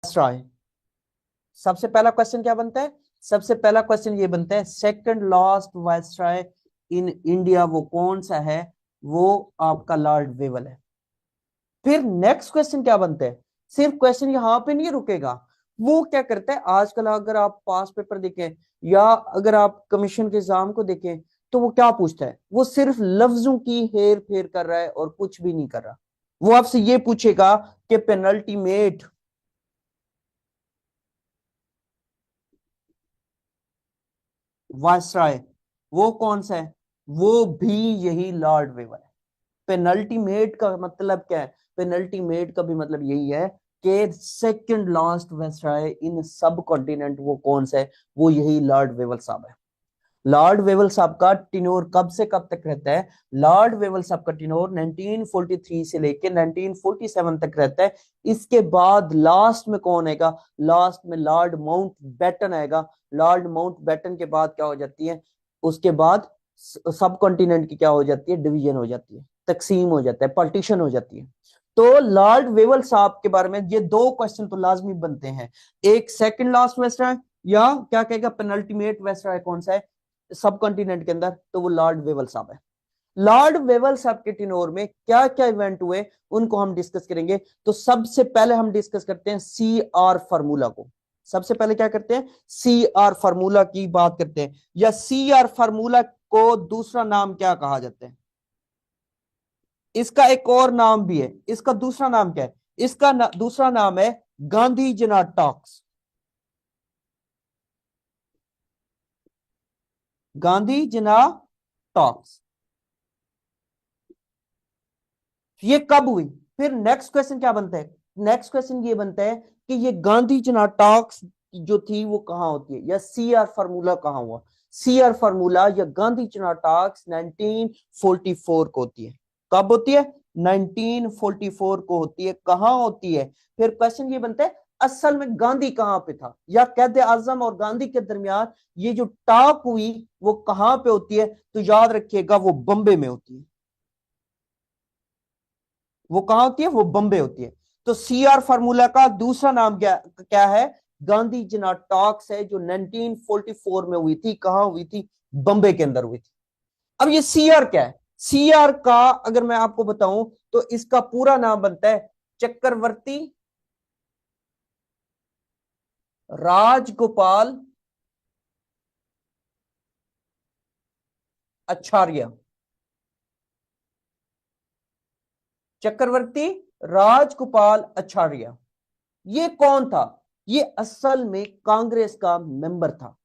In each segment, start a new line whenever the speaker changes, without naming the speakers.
Viceroy. सबसे पहला question क्या बनता है? सबसे पहला क्वेश्चन ये बनता है, second last viceroy in India वो कौन सा है? वो आपका लॉर्ड वेवल है। फिर नेक्स्ट क्वेश्चन क्या बनता है? सिर्फ क्वेश्चन यहां पे नहीं रुकेगा। वो क्या करता है, आजकल अगर आप पास पेपर देखें या अगर आप कमीशन के एग्जाम को देखें, तो वो क्या पूछता है? वो सिर्फ लफ्जों की हेर फेर कर रहा है और कुछ भी नहीं कर रहा। वो आपसे ये पूछेगा कि पेनल्टीमेट वायसराय वो कौन सा है? वो भी यही लॉर्ड वेवर है। पेनल्टीमेट का मतलब क्या है? पेनल्टीमेट का भी मतलब यही है कि सेकंड लास्ट वायसराय इन सब कॉन्टिनेंट वो कौन सा है? वो यही लॉर्ड वेवल साहब है। लॉर्ड वेवल साहब का टिनोर कब से कब तक रहता है? लॉर्ड वेवल साहब का टिनोर 1943 से लेकर 1947 तक रहता है। इसके बाद लास्ट में कौन आएगा? लास्ट में लॉर्ड माउंट बैटन आएगा। लॉर्ड माउंट बैटन के बाद क्या हो जाती है? उसके बाद सब कॉन्टिनेंट की क्या हो जाती है? डिवीजन हो जाती है, तकसीम हो जाता है, पार्टीशन हो जाती है। तो लॉर्ड वेवल साहब के बारे में ये दो क्वेश्चन तो लाजमी बनते हैं। एक सेकंड लास्ट वेस्टराय, या क्या कहेगा पेनल्टीमेट वेस्टराय कौन सा है सब कॉन्टिनेंट के अंदर? तो वो लॉर्ड वेवल साहब है। लॉर्ड वेवल साहब के टिनोर में क्या क्या इवेंट हुए उनको हम डिस्कस करेंगे। तो सबसे पहले हम डिस्कस करते हैं सी आर फार्मूला को। सबसे पहले क्या करते हैं? सी आर फार्मूला की बात करते हैं, या सी आर फार्मूला को दूसरा नाम क्या कहा जाता है? इसका एक और नाम भी है। इसका दूसरा नाम क्या है? इसका दूसरा नाम है गांधी जना टॉक्स। गांधी जना टॉक्स ये कब हुई? फिर नेक्स्ट क्वेश्चन क्या बनता है? नेक्स्ट क्वेश्चन ये बनता है कि ये गांधी जना टॉक्स जो थी वो कहां होती है, या सी आर फार्मूला कहां हुआ? सी आर फार्मूला या गांधी जना टॉक्स 1944 को होती है। कब होती है? 1944 को होती है। कहां होती है? फिर क्वेश्चन ये बनता है, असल में गांधी कहां पे था, या कैद आजम और गांधी के दरमियान ये जो टॉक हुई वो कहां पे होती है? तो याद रखिएगा वो बम्बे में होती है। वो कहां होती है? वो बम्बे होती है। तो सी आर फार्मूला का दूसरा नाम क्या क्या है? गांधी जना टॉक्स है, जो 1944 में हुई थी। कहां हुई थी? बम्बे के अंदर हुई थी। अब ये सी आर क्या है? सी आर का अगर मैं आपको बताऊं तो इसका पूरा नाम बनता है चक्रवर्ती राजगोपाल आचार्य। चक्रवर्ती राजगोपाल आचार्य ये कौन था? ये असल में कांग्रेस का मेंबर था।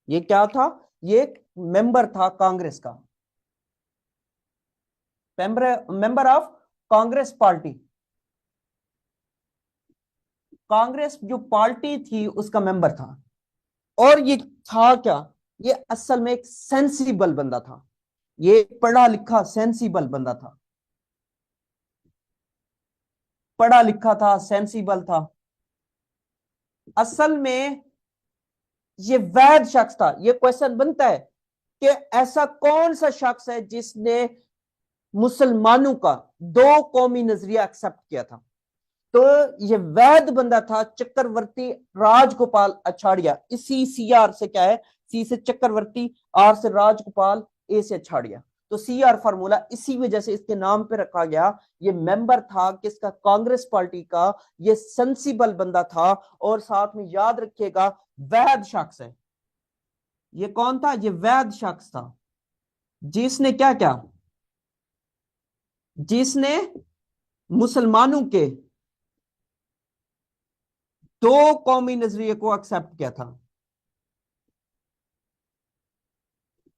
ये क्या था? ये मेंबर था कांग्रेस का, member of Congress party. Congress जो पार्टी थी उसका मेंबर था। और ये था क्या? ये असल में एक सेंसिबल बंदा था। ये पढ़ा लिखा सेंसिबल बंदा था। पढ़ा लिखा था, सेंसिबल था। असल में ये वैध शख्स था। ये क्वेश्चन बनता है कि ऐसा कौन सा शख्स है जिसने मुसलमानों का दो कौमी नजरिया एक्सेप्ट किया था? तो ये वैध बंदा था चक्रवर्ती राजगोपाल अछाड़िया। इसी सी आर से क्या है? सी से चक्रवर्ती, आर से राजगोपाल, ए से अछाड़िया। तो सी आर फार्मूला इसी वजह से इसके नाम पे रखा गया। ये मेंबर था किसका? कांग्रेस पार्टी का। ये सेंसिबल बंदा था, और साथ में याद रखिएगा वैध शख्स है। ये कौन था? ये वैध शख्स था जिसने क्या क्या, जिसने मुसलमानों के दो कौमी नजरिए को एक्सेप्ट किया था।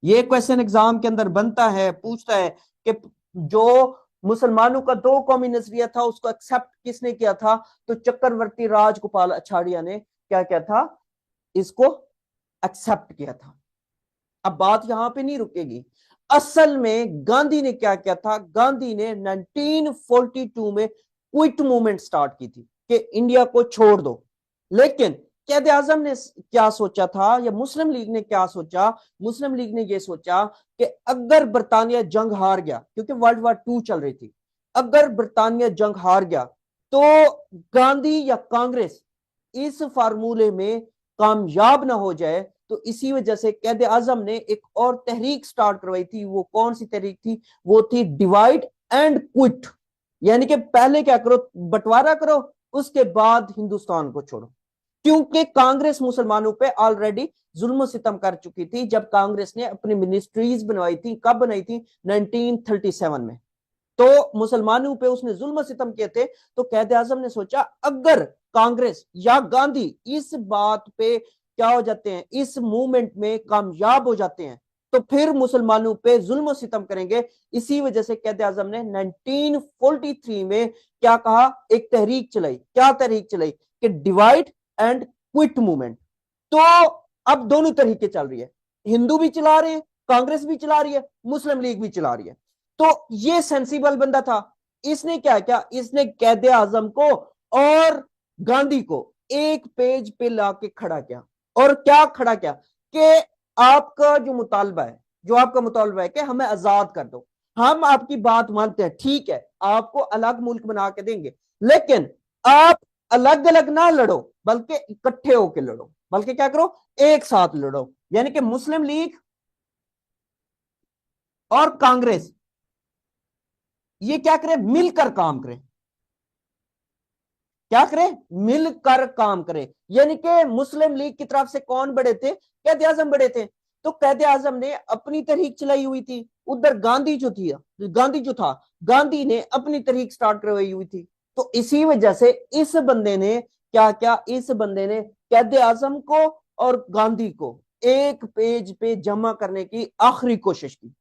ये क्वेश्चन एग्जाम के अंदर बनता है, पूछता है कि जो मुसलमानों का दो कौमी नजरिया था उसको एक्सेप्ट किसने किया था? तो चक्रवर्ती राजगोपाल अछाड़िया ने क्या किया था? इसको एक्सेप्ट किया था। अब बात यहां पे नहीं रुकेगी। असल में गांधी ने क्या किया था? गांधी ने 1942 में क्विट मूवमेंट स्टार्ट की थी कि इंडिया को छोड़ दो। लेकिन कैद आजम ने क्या सोचा था, या मुस्लिम लीग ने क्या सोचा? मुस्लिम लीग ने यह सोचा कि अगर बरतानिया जंग हार गया, क्योंकि वर्ल्ड वॉर 2 चल रही थी, अगर बरतानिया जंग हार गया तो गांधी या कांग्रेस इस फार्मूले में कामयाब ना हो जाए, तो इसी वजह से कैद आजम ने एक और तहरीक स्टार्ट करवाई थी। वो कौन सी तहरीक थी? वो थी डिवाइड एंड क्विट, यानी कि पहले क्या करो, बंटवारा करो, उसके बाद हिंदुस्तान को छोड़ो। क्योंकि कांग्रेस मुसलमानों पे ऑलरेडी जुल्म सितम कर चुकी थी जब कांग्रेस ने अपनी मिनिस्ट्रीज बनवाई थी। कब बनाई थी? 1937 में। तो मुसलमानों पे उसने जुल्म सितम किए थे। तो कैद आजम ने सोचा अगर कांग्रेस या गांधी इस बात पे क्या हो जाते हैं, इस मूवमेंट में कामयाब हो जाते हैं, तो फिर मुसलमानों पे जुल्म सितम करेंगे। इसी वजह से कैद आजम ने 1943 में क्या कहा, एक तहरीक चलाई। क्या तहरीक चलाई? कि डिवाइड एंड क्विट मूवमेंट। तो अब दोनों तरीके चल रही है, हिंदू भी चला रहे हैं, कांग्रेस भी चला रही है, मुस्लिम लीग भी चला रही है। तो ये सेंसिबल बंदा था। इसने क्या किया, इसने कैद आजम को और गांधी को एक पेज पे लाके खड़ा किया। और क्या खड़ा किया कि आपका जो मुतालबा है, जो आपका मुतालबा है कि हमें आजाद कर दो, हम आपकी बात मानते हैं, ठीक है, आपको अलग मुल्क बना के देंगे, लेकिन आप अलग अलग ना लड़ो, बल्कि इकट्ठे होकर लड़ो, बल्कि क्या करो, एक साथ लड़ो। यानी कि मुस्लिम लीग और कांग्रेस ये क्या करे, मिलकर काम करें। क्या करे? मिलकर काम करे। यानी कि मुस्लिम लीग की तरफ से कौन बड़े थे? कैद आजम बड़े थे। तो कैद आजम ने अपनी तहरीक चलाई हुई थी, उधर गांधी जो थी, गांधी जो था, गांधी ने अपनी तहरीक स्टार्ट करवाई हुई थी। तो इसी वजह से इस बंदे ने क्या क्या, इस बंदे ने कैद आजम को और गांधी को एक पेज पे जमा करने की आखिरी कोशिश की।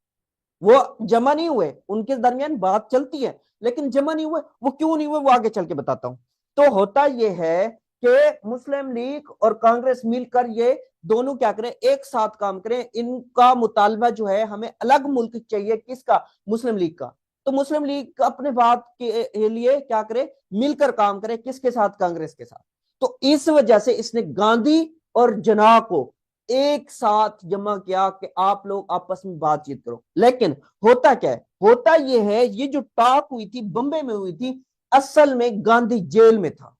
वो जमा नहीं हुए, उनके दरमियान बात चलती है, लेकिन जमा नहीं हुए। वो क्यों नहीं हुए, वो आगे चल के बताता हूं। तो होता यह है कि मुस्लिम लीग और कांग्रेस मिलकर ये दोनों क्या करें, एक साथ काम करें। इनका मुतालबा जो है, हमें अलग मुल्क चाहिए, किसका? मुस्लिम लीग का। तो मुस्लिम लीग अपने बात के लिए क्या करे, मिलकर काम करे, किसके साथ? कांग्रेस के साथ। तो इस वजह से इसने गांधी और जना को एक साथ जमा किया कि आप लोग आपस में बातचीत करो। लेकिन होता क्या है, होता यह है, ये जो टॉक हुई थी बम्बई में हुई थी, असल में गांधी जेल में था।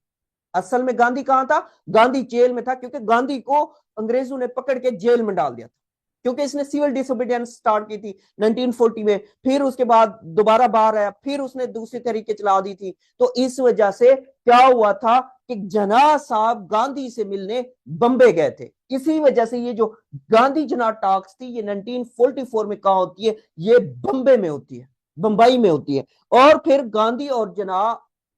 असल में गांधी कहां था? गांधी जेल में था, क्योंकि गांधी को अंग्रेजों ने पकड़ के जेल में डाल दिया था, क्योंकि इसने सिविल डिसोबीडियंस स्टार्ट की थी 1940 में। फिर उसके बाद दोबारा बाहर आया, फिर उसने दूसरी तरीके चला दी थी। तो इस वजह से क्या हुआ था कि जना साहब गांधी से मिलने बम्बे गए थे। इसी वजह से ये जो गांधी जना टॉक्स थी, ये 1944 में कहा होती है? ये बम्बे में होती है, बंबई में होती है। और फिर गांधी और जना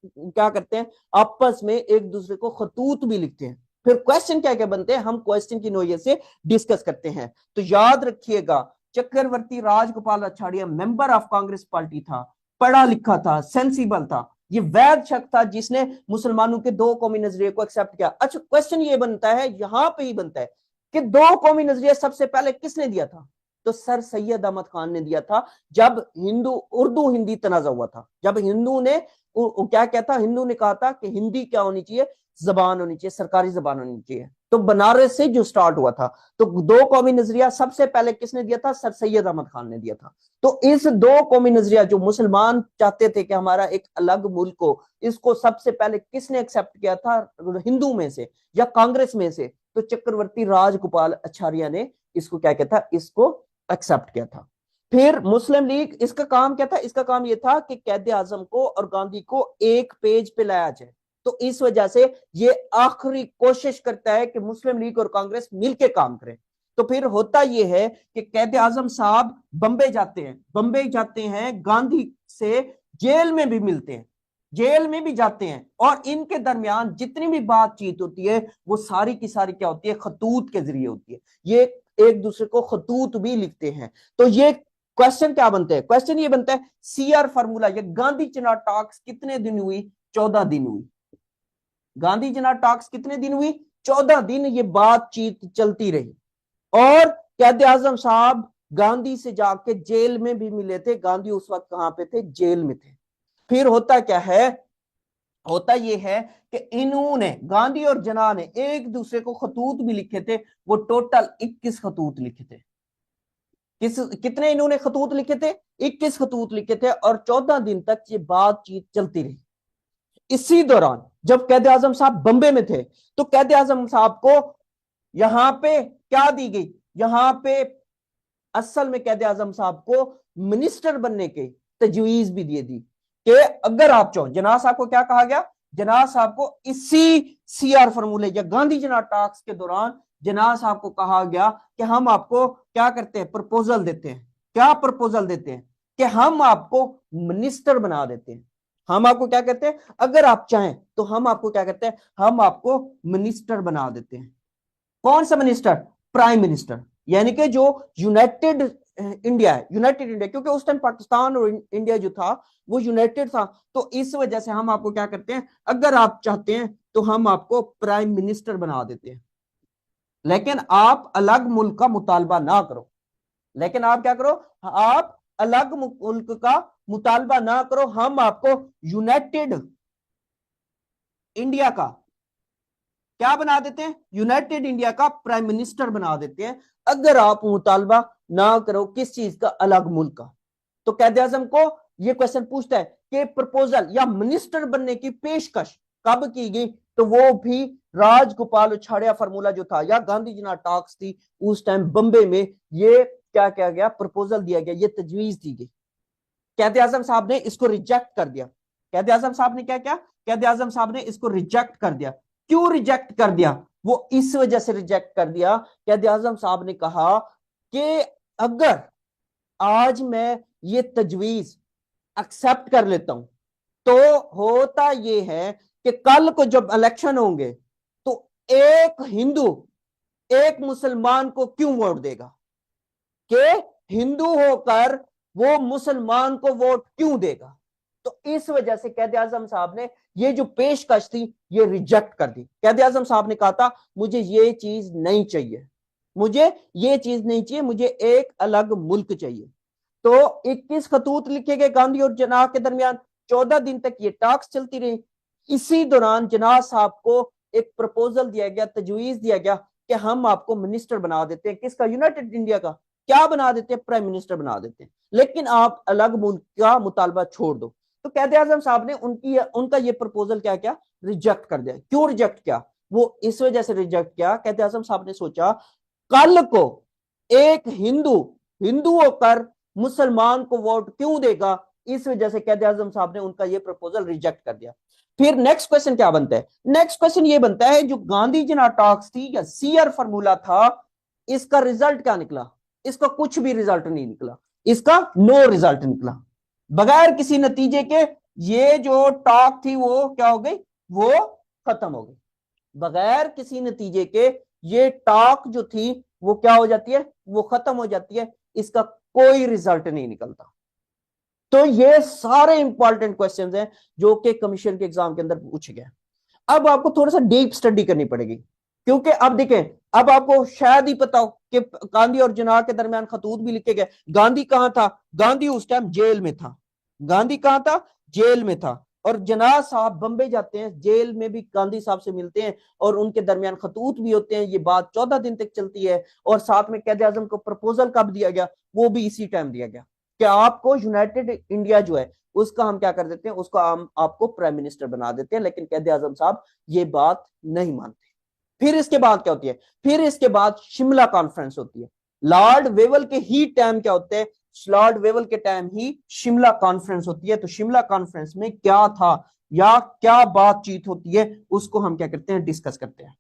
क्या करते हैं, आपस में एक दूसरे को खतूत भी लिखते हैं। फिर क्वेश्चन क्या क्या बनते हैं, हम क्वेश्चन की नोयत से डिस्कस करते हैं। तो याद रखिएगा, चक्रवर्ती राजगोपाल अछाड़िया मेंबर ऑफ कांग्रेस पार्टी था, पढ़ा लिखा था, सेंसिबल था। ये वैध शख्स था जिसने मुसलमानों के दो कौमी नजरिए को एक्सेप्ट किया। अच्छा, क्वेश्चन ये बनता है, यहां पे ही बनता है कि दो कौमी नजरिया सबसे पहले किसने दिया था? तो सर सैयद अहमद खान ने दिया था, जब हिंदू उर्दू हिंदी तनाजा हुआ था। जब हिंदू ने क्या कहता, हिंदू ने कहा था कि हिंदी क्या होनी चाहिए, जबान होनी चाहिए, सरकारी जबान होनी चाहिए। तो बनारस से जो स्टार्ट हुआ था, तो दो कौमी नजरिया सबसे पहले किसने दिया था? सर सैयद अहमद खान ने दिया था। तो इस दो कौमी नजरिया जो मुसलमान चाहते थे कि हमारा एक अलग मुल्क हो, इसको सबसे पहले किसने एक्सेप्ट किया था? हिंदू में से या कांग्रेस में से? तो चक्रवर्ती राजगोपाल अछारिया ने इसको क्या कहता, इसको एक्सेप्ट किया था। फिर मुस्लिम लीग, इसका काम क्या था? इसका काम यह था कि कैद आजम को और गांधी को एक पेज पे लाया जाए। तो इस वजह से ये आखिरी कोशिश करता है कि मुस्लिम लीग और कांग्रेस मिलकर काम करें। तो फिर होता यह है कि कैद आजम साहब बंबई जाते हैं, बंबई जाते हैं, गांधी से जेल में भी मिलते हैं, जेल में भी जाते हैं, और इनके दरमियान जितनी भी बातचीत होती है वो सारी की सारी क्या होती है? खतूत के जरिए होती है। ये एक दूसरे को खतूत भी लिखते हैं। तो ये क्वेश्चन क्या बनते हैं? क्वेश्चन ये बनता है, सीआर फार्मूला, ये गांधी चना टॉक्स कितने दिन हुई? 14 दिन हुई। गांधी चना टॉक्स कितने दिन हुई? 14 दिन ये बातचीत चलती रही। और कैद आजम साहब गांधी से जाके जेल में भी मिले थे। गांधी उस वक्त कहां पे थे? जेल में थे। फिर होता क्या है, होता यह है कि इन्होंने, गांधी और जना ने एक दूसरे को खतूत भी लिखे थे। वो टोटल 21 खतूत लिखे थे। कितने इन्होंने खतूत लिखे थे? 21 खतूत लिखे थे, और 14 दिन तक ये बातचीत चलती रही। इसी दौरान जब कैद आजम साहब बम्बे में थे तो कैद आजम साहब को यहां पे क्या दी गई, यहां पे असल में कैद आजम साहब को मिनिस्टर बनने के तजवीज भी दिए दी कि अगर आप चाहो, जना साहब को क्या कहा गया, जना साहब को इसी सीआर फॉर्मूले या गांधी जना टॉक्स के दौरान जना साहब को कहा गया कि हम आपको क्या करते हैं, प्रपोजल देते हैं। क्या प्रपोजल देते हैं कि हम आपको मिनिस्टर बना देते हैं। हम आपको क्या कहते हैं, अगर आप चाहें तो हम आपको क्या कहते हैं, हम आपको मिनिस्टर बना देते हैं। कौन सा मिनिस्टर, प्राइम मिनिस्टर, यानी कि जो यूनाइटेड इंडिया है, यूनाइटेड इंडिया, क्योंकि उस टाइम पाकिस्तान और इंडिया जो था वो यूनाइटेड था, तो इस वजह से हम आपको क्या करते हैं, अगर आप चाहते हैं तो हम आपको प्राइम मिनिस्टर बना देते हैं, लेकिन आप अलग मुल्क का मुतालबा ना करो। लेकिन आप क्या करो, आप अलग मुल्क का मुतालबा ना करो, हम आपको यूनाइटेड इंडिया का क्या बना देते हैं, यूनाइटेड इंडिया का प्राइम मिनिस्टर बना देते हैं, अगर आप मुतालबा ना करो किस चीज का, अलग मुल्क का। तो कैद आजम को यह क्वेश्चन पूछता है कि प्रपोजल या मिनिस्टर बनने की पेशकश कब की गई, तो वो भी राजगोपाल उछाड़िया फार्मूला जो था या गांधी जना टॉक्स थी उस टाइम बम्बे में, ये क्या किया गया, प्रपोजल दिया गया, ये तजवीज दी गई। कैद आजम साहब ने इसको रिजेक्ट कर दिया। कैद आजम साहब ने क्या किया, कैद आजम साहब ने इसको रिजेक्ट कर दिया। क्यों रिजेक्ट कर दिया, वो इस वजह से रिजेक्ट कर दिया, कैद आजम साहब ने कहा कि अगर आज मैं ये तजवीज एक्सेप्ट कर लेता हूं तो होता ये है कि कल को जब इलेक्शन होंगे तो एक हिंदू एक मुसलमान को क्यों वोट देगा, कि हिंदू होकर वो मुसलमान को वोट क्यों देगा। तो इस वजह से कैद आजम साहब ने ये जो पेशकश थी ये रिजेक्ट कर दी। कैद आजम साहब ने कहा था मुझे ये चीज नहीं चाहिए, मुझे ये चीज नहीं चाहिए, मुझे एक अलग मुल्क चाहिए। तो 21 खतूत लिखे गए गांधी और जिन्ना के दरमियान, 14 दिन तक ये टॉक्स चलती रही। इसी दौरान जिन्ना साहब को एक प्रपोजल दिया गया, तजवीज दिया गया कि हम आपको मिनिस्टर बना देते हैं, किसका, यूनाइटेड इंडिया का। क्या बना देते हैं, प्राइम मिनिस्टर बना देते हैं, लेकिन आप अलग मुल्क का मुतालबा छोड़ दो। तो कैद आजम साहब ने उनका ये प्रपोजल क्या किया, रिजेक्ट कर दिया। क्यों रिजेक्ट किया, वो इस वजह से रिजेक्ट किया, कैद आजम साहब ने सोचा कल को एक हिंदू हिंदू होकर मुसलमान को वोट क्यों देगा, इस वजह से कैद आजम साहब ने उनका यह प्रपोजल रिजेक्ट कर दिया। फिर नेक्स्ट क्वेश्चन क्या बनता है, नेक्स्ट क्वेश्चन ये बनता है जो गांधी जना टॉक्स थी या सीआर फार्मूला था, इसका रिजल्ट क्या निकला, इसका कुछ भी रिजल्ट नहीं निकला, इसका नो रिजल्ट निकला, बगैर किसी नतीजे के ये जो टॉक थी वो क्या हो गई, वो खत्म हो गई। बगैर किसी नतीजे के ये टॉक जो थी वो क्या हो जाती है, वो खत्म हो जाती है, इसका कोई रिजल्ट नहीं निकलता। तो ये सारे इंपॉर्टेंट क्वेश्चंस हैं जो कि कमीशन के एग्जाम के अंदर पूछे गए। अब आपको थोड़ा सा डीप स्टडी करनी पड़ेगी, क्योंकि अब देखें, अब आपको शायद ही पता हो कि गांधी और जिन्ना के दरमियान खतूत भी लिखे गए। गांधी कहां था, गांधी उस टाइम जेल में था, गांधी कहां था, जेल में था, और जिन्ना साहब बम्बे जाते हैं, जेल में भी गांधी साहब से मिलते हैं और उनके दरमियान खतूत भी होते हैं। ये बात 14 दिन तक चलती है, और साथ में कैद आजम को प्रपोजल कब दिया गया, वो भी इसी टाइम दिया गया कि आपको यूनाइटेड इंडिया जो है उसका हम क्या कर देते हैं, उसका हम आपको प्राइम मिनिस्टर बना देते हैं। लेकिन कैद आजम साहब ये बात नहीं मानते। फिर इसके बाद क्या होती है, फिर इसके बाद शिमला कॉन्फ्रेंस होती है। लॉर्ड वेवल के ही टाइम क्या होते हैं, लॉर्ड वेवल के टाइम ही शिमला कॉन्फ्रेंस होती है। तो शिमला कॉन्फ्रेंस में क्या था या क्या बातचीत होती है, उसको हम क्या करते हैं, डिस्कस करते हैं।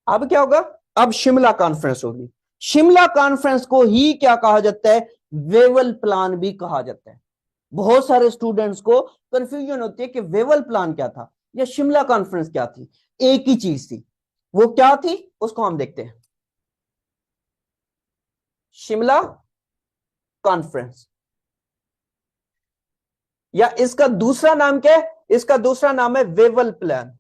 अब क्या होगा, अब शिमला कॉन्फ्रेंस होगी। शिमला कॉन्फ्रेंस को ही क्या कहा जाता है, वेवल प्लान भी कहा जाता है। बहुत सारे स्टूडेंट्स को कंफ्यूजन होती है कि वेवल प्लान क्या था या शिमला कॉन्फ्रेंस क्या थी, एक ही चीज थी। वो क्या थी उसको हम देखते हैं। शिमला कॉन्फ्रेंस, या इसका दूसरा नाम क्या है, इसका दूसरा नाम है वेवल प्लान।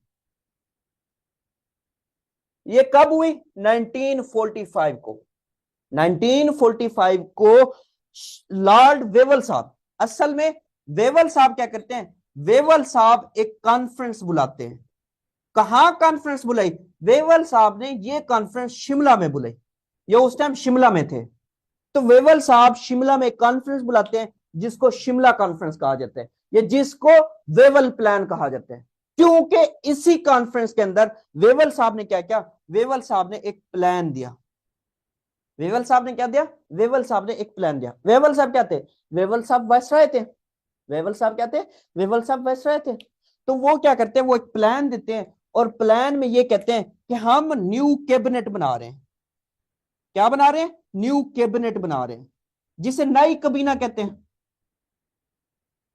ये कब हुई, 1945 को, 1945 को लॉर्ड वेवल साहब, असल में वेवल साहब क्या करते हैं, वेवल साहब एक कॉन्फ्रेंस बुलाते हैं। कहां कॉन्फ्रेंस बुलाई? वेवल साहब ने ये कॉन्फ्रेंस शिमला में बुलाई, ये उस टाइम शिमला में थे। तो वेवल साहब शिमला में कॉन्फ्रेंस बुलाते हैं जिसको शिमला कॉन्फ्रेंस कहा जाता है, या जिसको वेवल प्लान कहा जाता है, क्योंकि इसी कॉन्फ्रेंस के अंदर वेवल साहब ने क्या किया? वेवल साहब ने एक प्लान दिया। वेवल साहब ने क्या दिया? वेवल साहब ने एक प्लान दिया। वेवल साहब क्या थे? वेवल साहब वायसराय थे। वेवल साहब क्या थे? वेवल साहब वायसराय थे। तो वो क्या करते हैं? वो एक प्लान देते हैं और प्लान में ये कहते हैं कि हम न्यू कैबिनेट बना रहे हैं। क्या बना रहे हैं? न्यू कैबिनेट बना रहे हैं, जिसे नई कबीना कहते हैं।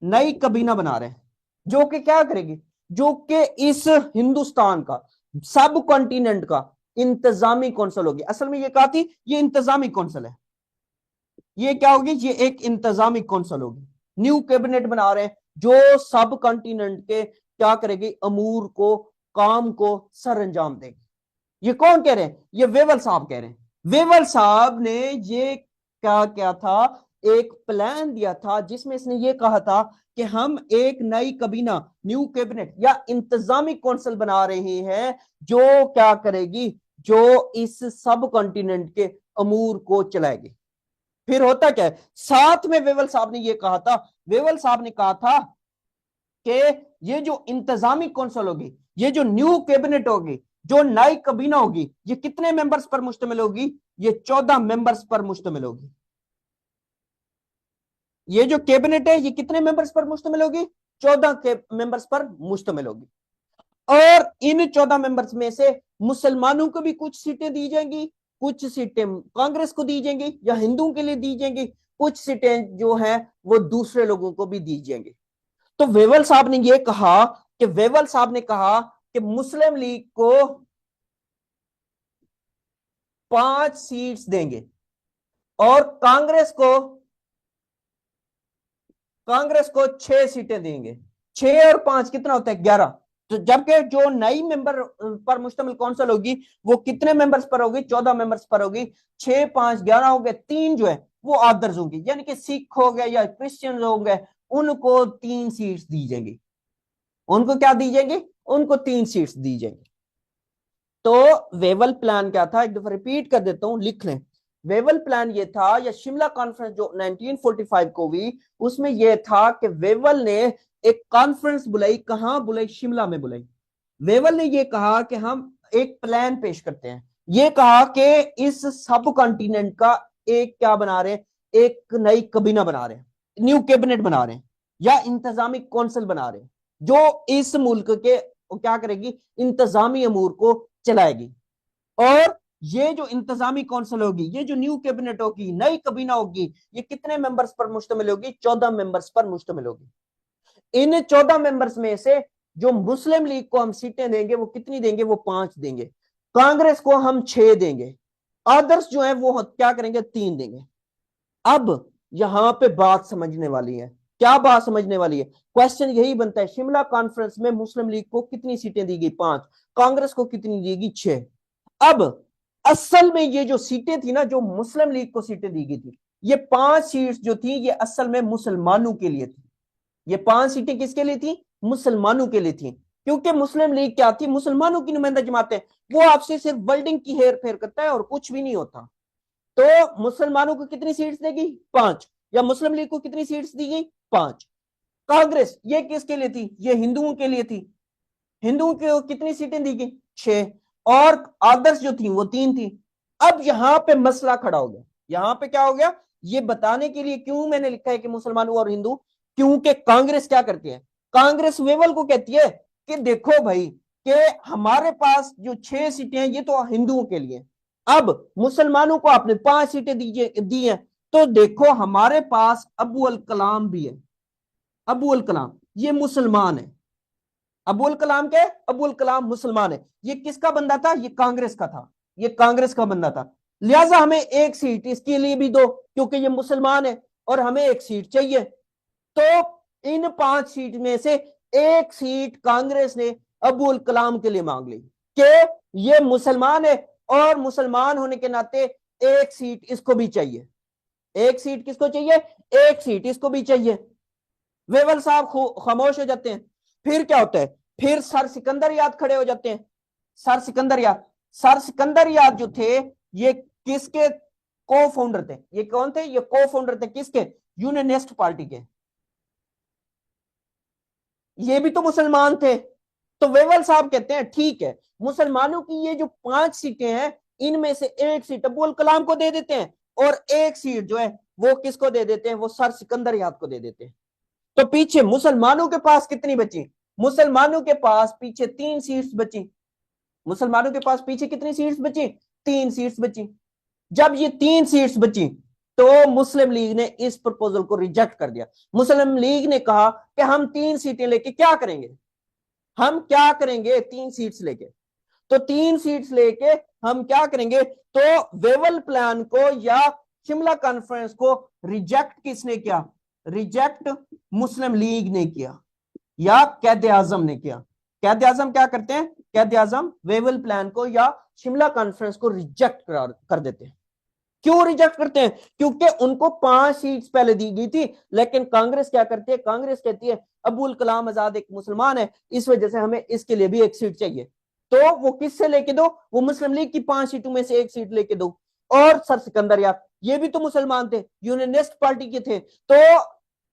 नई कबीना बना रहे हैं जो कि क्या करेगी? जो कि इस हिंदुस्तान का, सब कॉन्टिनेंट का इंतजामी कौंसिल होगी। असल में ये कहा थी, ये इंतजामी कौंसिल है। ये क्या होगी? ये एक इंतजामी कौंसिल होगी। न्यू कैबिनेट बना रहे हैं जो सब कॉन्टिनेंट के क्या करेगी? अमूर को, काम को सर अंजाम देगी। ये कौन कह रहे हैं? ये वेवल साहब कह रहे हैं। वेवल साहब ने ये क्या क्या था? एक प्लान दिया था जिसमें इसने ये कहा था कि हम एक नई कबीना, न्यू कैबिनेट या इंतजामी कौंसिल बना रहे हैं जो क्या करेगी? जो इस सब कॉन्टिनेंट के अमूर को चलाएगी। फिर होता क्या है? साथ में वेवल साहब ने ये कहा था, वेवल साहब ने कहा था कि ये जो इंतजामी कौंसिल होगी, ये जो न्यू कैबिनेट होगी, जो नई कबीना होगी, ये कितने मेंबर्स पर मुश्तमिल होगी? ये 14 मेंबर्स पर मुश्तमिल होगी। ये जो कैबिनेट है ये कितने मेंबर्स पर मुश्तमिल होगी? 14 के मेंबर्स पर मुश्तमिल होगी। और इन 14 मेंबर्स में से मुसलमानों को भी कुछ सीटें दी जाएंगी, कुछ सीटें कांग्रेस को दी जाएंगी या हिंदुओं के लिए दी जाएंगी, कुछ सीटें जो है वो दूसरे लोगों को भी दी जाएंगी। तो वेवल साहब ने यह कहा कि वेवल साहब ने कहा कि मुस्लिम लीग को 5 सीट्स देंगे और कांग्रेस को 6 सीटें देंगे। 6 और 5 कितना होता है? 11। तो जबकि जो नई मेंबर पर मुश्तमिल कौंसिल होगी वो कितने मेंबर्स पर होगी? 14 मेंबर्स पर होगी। 6 5 11 हो गए, 3 जो है वो अदर्स होंगी, यानी कि सिख हो गए या क्रिश्चियन हो गए, उनको 3 सीट्स दी जाएंगी। उनको क्या दी जाएंगी? उनको 3 सीट्स दी जाएंगी। तो वेवल प्लान क्या था? एक दफा रिपीट कर देता हूं, लिख लें। वेवल प्लान ये था, या शिमला कॉन्फ्रेंस जो 1945 को हुई, उसमें यह था कि वेवल ने एक कॉन्फ्रेंस बुलाई। कहां बुलाई? शिमला में बुलाई। वेवल ने यह कहा कि हम एक प्लान पेश करते हैं। यह कहा कि इस सब कॉन्टिनेंट का एक क्या बना रहे हैं? एक नई कबीना बना रहे हैं, न्यू कैबिनेट बना रहे हैं या इंतजामी कौंसिल बना रहे हैं जो इस मुल्क के क्या करेगी? इंतजामी अमूर को चलाएगी। और ये जो इंतजामी कौंसिल होगी, ये जो न्यू कैबिनेट होगी, नई कबीना होगी, ये कितने मेंबर्स पर मुश्तमिल होगी? 14 मेंबर्स पर मुश्तमिल होगी। इन 14 मेंबर्स में से जो मुस्लिम लीग को हम सीटें देंगे वो कितनी देंगे? वो 5 देंगे। कांग्रेस को हम 6 देंगे। अदर्स जो है वो क्या करेंगे? 3 देंगे। अब यहां पे बात समझने वाली है। क्या बात समझने वाली है? क्वेश्चन यही बनता है, शिमला कॉन्फ्रेंस में मुस्लिम लीग को कितनी सीटें दी गई? 5। कांग्रेस को कितनी दी गई? 6। अब असल में ये जो सीटें थी ना, जो मुस्लिम लीग को सीटें दी गई थी, ये 5 सीट्स जो थी ये असल में मुसलमानों के लिए थी। ये 5 सीटें किसके लिए थी? मुसलमानों के लिए थी। क्योंकि मुस्लिम लीग क्या थी? मुसलमानों की नुमाइंदा जमात है। वो आपसे सिर्फ वर्डिंग की हेर फेर करता है और कुछ भी नहीं होता। तो मुसलमानों को कितनी सीट्स देगी? 5। या मुस्लिम लीग को कितनी सीट्स दी गई? 5। कांग्रेस ये किसके लिए थी? ये हिंदुओं के लिए थी। हिंदुओं को कितनी सीटें दी गई? 6। और आदर्श जो थी वो 3 थी। अब यहां पे मसला खड़ा हो गया। यहां पे क्या हो गया? ये बताने के लिए क्यों मैंने लिखा है कि मुसलमानों और हिंदू, क्योंकि कांग्रेस क्या करती है? कांग्रेस वेवल को कहती है कि देखो भाई, कि हमारे पास जो 6 सीटें हैं ये तो हिंदुओं के लिए, अब मुसलमानों को आपने 5 सीटें दी हैं, तो देखो हमारे पास अबू अल कलाम भी है। अबू अल कलाम ये मुसलमान है। अबुल कलाम क्या है? अबुल कलाम मुसलमान है। ये किसका बंदा था? ये कांग्रेस का था। ये कांग्रेस का बंदा था। लिहाजा हमें एक सीट इसके लिए भी दो क्योंकि ये मुसलमान है और हमें एक सीट चाहिए। तो इन 5 सीट में से एक सीट कांग्रेस ने अबुल कलाम के लिए मांग ली कि ये मुसलमान है और मुसलमान होने के नाते एक सीट इसको भी चाहिए। एक सीट किसको चाहिए? एक सीट इसको भी चाहिए। वेवल साहब खामोश हो जाते हैं। फिर क्या होता है? फिर सर सिकंदर याद खड़े हो जाते हैं। सर सिकंदर याद जो थे, ये किसके को फाउंडर थे? ये कौन थे? ये को फाउंडर थे किसके? यूनियनिस्ट पार्टी के। ये भी तो मुसलमान थे। तो वेवल साहब कहते हैं ठीक है, मुसलमानों की ये जो 5 सीटें हैं, इनमें से एक सीट अब्दुल कलाम को दे देते हैं, और एक सीट जो है वो किसको दे देते हैं? वो सर सिकंदर याद को दे देते हैं। तो पीछे मुसलमानों के पास कितनी बची? मुसलमानों के पास पीछे 3 सीट्स बची। मुसलमानों के पास पीछे कितनी सीट्स बची? 3 सीट्स बची। जब ये 3 सीट्स बची, तो मुस्लिम लीग ने इस प्रपोजल को रिजेक्ट कर दिया। मुस्लिम लीग ने कहा कि हम 3 सीटें लेके क्या करेंगे? हम क्या करेंगे 3 सीट्स लेके? तो 3 सीट्स लेके हम क्या करेंगे? तो वेवल प्लान को या शिमला कॉन्फ्रेंस को रिजेक्ट किसने किया? रिजेक्ट मुस्लिम लीग ने किया या कैद आजम ने किया। कैद आजम क्या करते हैं? कैद आजम वेवल प्लान को या शिमला कॉन्फ्रेंस को रिजेक्ट कर देते हैं। क्यों रिजेक्ट करते हैं? क्योंकि उनको 5 सीट्स पहले दी गई थी, लेकिन कांग्रेस क्या करती है? कांग्रेस कहती है अबुल कलाम आजाद एक मुसलमान है, इस वजह से हमें इसके लिए भी एक सीट चाहिए। तो वो किससे लेके दो? वो मुस्लिम लीग की 5 सीटों में से एक सीट लेके दो। और सर सिकंदर यार ये भी तो मुसलमान थे, यूनियनिस्ट पार्टी के थे। तो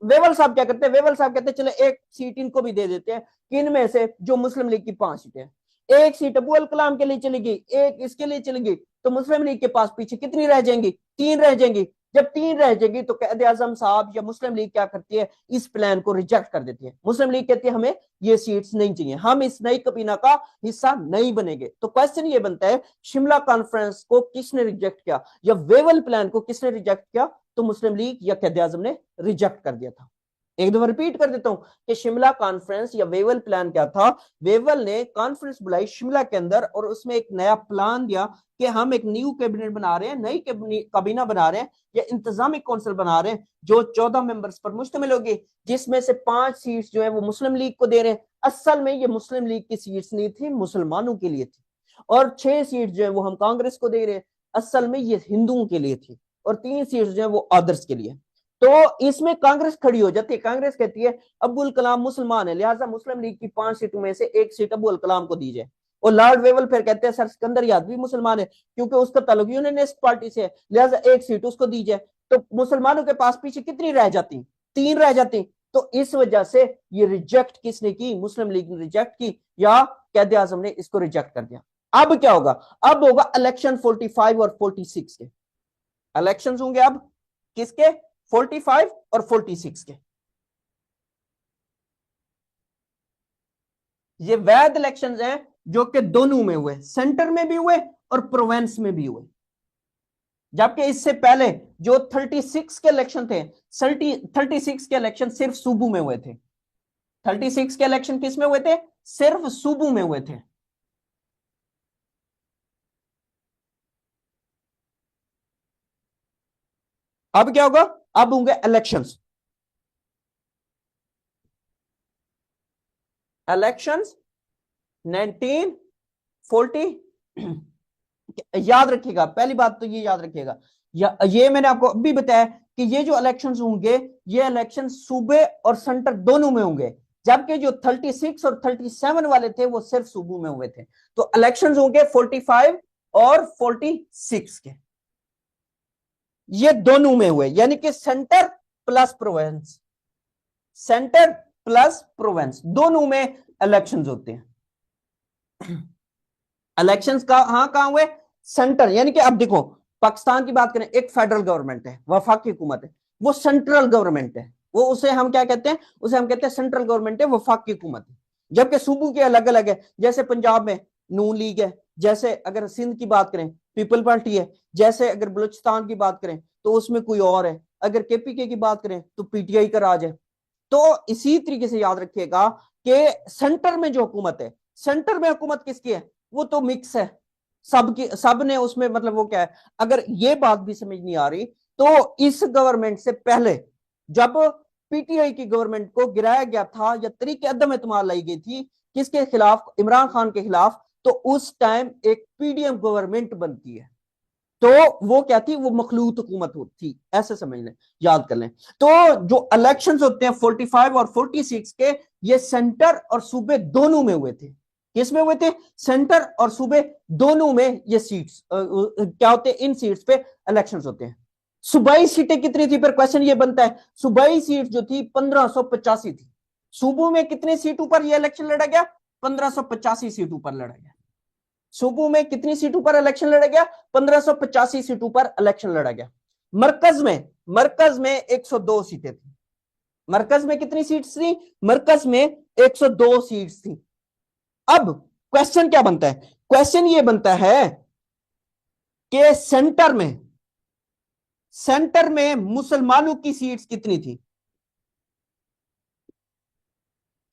वेवल साहब क्या करते हैं? वेवल साहब कहते हैं चले एक सीट इनको भी दे देते हैं, किन में से? जो मुस्लिम लीग की 5 सीटें। एक सीट अबुल कलाम के लिए चलेगी, एक इसके लिए चलेगी, तो मुस्लिम लीग के पास पीछे कितनी रह जाएंगी? 3 रह जाएंगी। जब 3 रह जाएगी तो कैद आजम साहब या मुस्लिम लीग क्या करती है? इस प्लान को रिजेक्ट कर देती है। मुस्लिम लीग कहती है हमें ये सीट्स नहीं चाहिए, हम इस नई कबीना का हिस्सा नहीं बनेंगे। तो क्वेश्चन ये बनता है, शिमला कॉन्फ्रेंस को किसने रिजेक्ट किया या वेवल प्लान को किसने रिजेक्ट किया? तो मुस्लिम लीग या कैद आजम ने रिजेक्ट कर दिया था। एक दफा रिपीट कर देता हूं कि शिमला कॉन्फ्रेंस या वेवल प्लान क्या था? वेवल ने कॉन्फ्रेंस बुलाई शिमला के अंदर और उसमें एक नया प्लान दिया कि हम एक न्यू कैबिनेट बना रहे हैं, नई काबीना बना रहे हैं या इंतजामी काउंसिल बना रहे हैं जो 14 मेंबर्स पर मुश्तमिल होगी, जिसमें से 5 सीट्स जो है वो मुस्लिम लीग को दे रहे हैं। असल में ये मुस्लिम लीग की सीट्स नहीं थी, मुसलमानों के लिए थी। और 6 सीट जो है वो हम कांग्रेस को दे रहे हैं, असल में ये हिंदुओं के लिए थी। और 3 सीट्स जो है वो अदर्स के लिए। तो इसमें कांग्रेस खड़ी हो जाती है। कांग्रेस कहती है अब्दुल कलाम मुसलमान है, लिहाजा मुस्लिम लीग की 5 सीटों में से एक सीट अब्दुल कलाम को दी जाए। और लॉर्ड वेवल फिर कहते हैं सर सिकंदर याद भी मुसलमान है, क्योंकि उसका ताल्लुक यूनियनिस्ट पार्टी से है, लिहाजा एक सीट उसको दी जाए। तो मुसलमानों के पास पीछे कितनी रह जाती? 3 रह जाती। तो इस वजह से ये रिजेक्ट किसने की? मुस्लिम लीग ने रिजेक्ट की या कैद आजम ने इसको रिजेक्ट कर दिया। अब क्या होगा? अब होगा इलेक्शन 45 और 46 के। इलेक्शन होंगे अब किसके? 45 और 46 के। ये वैध इलेक्शंस हैं जो कि दोनों में हुए, सेंटर में भी हुए और प्रोविंस में भी हुए। जबकि इससे पहले जो 36 के इलेक्शन थे, 36 के इलेक्शन सिर्फ सूबू में हुए थे। 36 के इलेक्शन किस में हुए थे? सिर्फ सूबू में हुए थे। अब क्या होगा? अब होंगे इलेक्शंस। इलेक्शंस 1940। याद रखिएगा, पहली बात तो ये याद रखिएगा, ये मैंने आपको अभी बताया कि ये जो इलेक्शंस होंगे, ये इलेक्शन सूबे और सेंटर दोनों में होंगे। जबकि जो 36 और 37 वाले थे वो सिर्फ सूबों में हुए थे। तो इलेक्शंस होंगे 45 और 46 के, ये दोनों में हुए, यानी कि centre plus province, centre plus province दोनों में इलेक्शंस होते हैं। इलेक्शंस कहां हुए? सेंटर, यानी कि अब देखो, पाकिस्तान की बात करें, एक फेडरल गवर्नमेंट है, वफाकी हुकूमत है, वो सेंट्रल गवर्नमेंट है, वो उसे हम क्या कहते हैं? उसे हम कहते हैं सेंट्रल गवर्नमेंट है, वफाकी हुकूमत है। जबकि सूबों के अलग अलग है, जैसे पंजाब में नून लीग है, जैसे अगर सिंध की बात करें पीपल पार्टी है, जैसे अगर बलूचिस्तान की बात करें तो उसमें कोई और है, अगर केपीके की बात करें तो पीटीआई का राज है। तो इसी तरीके से याद रखिएगा कि सेंटर में जो हुकूमत है, सेंटर में हुकूमत किसकी है? वो तो मिक्स है, सबकी, सब ने उसमें, मतलब वो क्या है? अगर ये बात भी समझ नहीं आ रही तो इस गवर्नमेंट से पहले जब पीटीआई की गवर्नमेंट को गिराया गया था या तरीके अदम एतमाद लाई गई थी किसके खिलाफ? इमरान खान के खिलाफ। तो उस टाइम एक पीडीएम गवर्नमेंट बनती है, तो वो क्या थी? वो मखलूत हुकूमत थी, ऐसे समझ लें, याद कर लें। तो जो इलेक्शंस होते हैं 45 और 46 के, ये सेंटर और सूबे दोनों में हुए थे। किस में हुए थे? सेंटर और सूबे दोनों में ये सीट्स क्या होते हैं, इन सीट्स पे इलेक्शंस होते हैं। सूबाई सीटें कितनी थी? पर क्वेश्चन ये बनता है, सूबाई सीट जो थी 1585 थी। सूबों में कितनी सीटों पर यह इलेक्शन लड़ा गया? 1585 सीटों पर लड़ा गया। सूबों में कितनी सीटों पर इलेक्शन लड़ा गया? 1585 सीटों पर इलेक्शन लड़ा गया। मरकज में 102 सीटें थी। मरकज में कितनी सीट्स थी? मरकज में 102 सीट्स थी। अब क्वेश्चन क्या बनता है? क्वेश्चन ये बनता है कि सेंटर में मुसलमानों की सीट्स कितनी थी?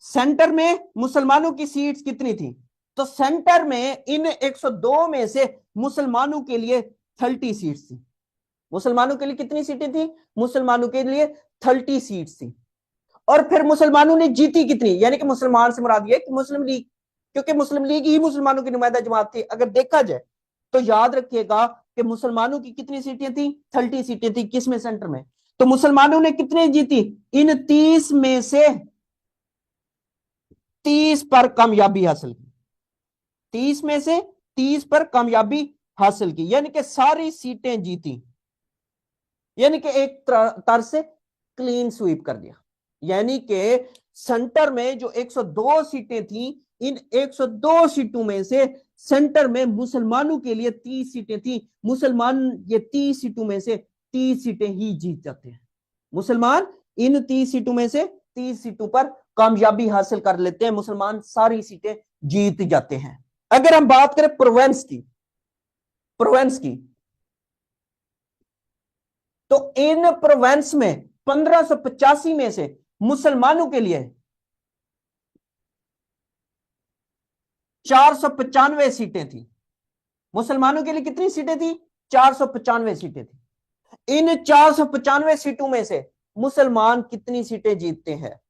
सेंटर में मुसलमानों की सीट्स कितनी थी? तो सेंटर में इन 102 में से मुसलमानों के लिए 30 सीट्स थी। मुसलमानों के लिए कितनी सीटें थी? मुसलमानों के लिए 30 सीट्स थी। और फिर मुसलमानों ने जीती कितनी? यानी कि मुसलमान से मुराद ये कि मुस्लिम लीग, क्योंकि मुस्लिम लीग ही मुसलमानों की नुमाइंदा जमात थी अगर देखा जाए तो। याद रखिएगा कि मुसलमानों की कितनी सीटें थी? 30 सीटें थी। किसमें? सेंटर में। तो मुसलमानों ने कितने जीती? इन 30 में से 30 पर कामयाबी हासिल की। 30 में से 30 पर कामयाबी हासिल की, यानी कि सारी सीटें जीती। यानी कि एक तरह से क्लीन स्वीप कर दिया। यानी कि सेंटर में जो 102 सीटें थी, इन 102 सीटों में से सेंटर में मुसलमानों के लिए 30 सीटें थी। मुसलमान ये 30 सीटों में से 30 सीटें ही जीत जाते हैं। मुसलमान इन 30 सीटों में से 30 सीटों पर कामयाबी हासिल कर लेते हैं। मुसलमान सारी सीटें जीत जाते हैं। अगर हम बात करें प्रोवेंस की तो इन प्रोवेंस में 1585 में से मुसलमानों के लिए 495 सीटें थी। मुसलमानों के लिए कितनी सीटें थी? 495 सीटें थी। इन 495 सीटों में से मुसलमान कितनी सीटें जीतते हैं?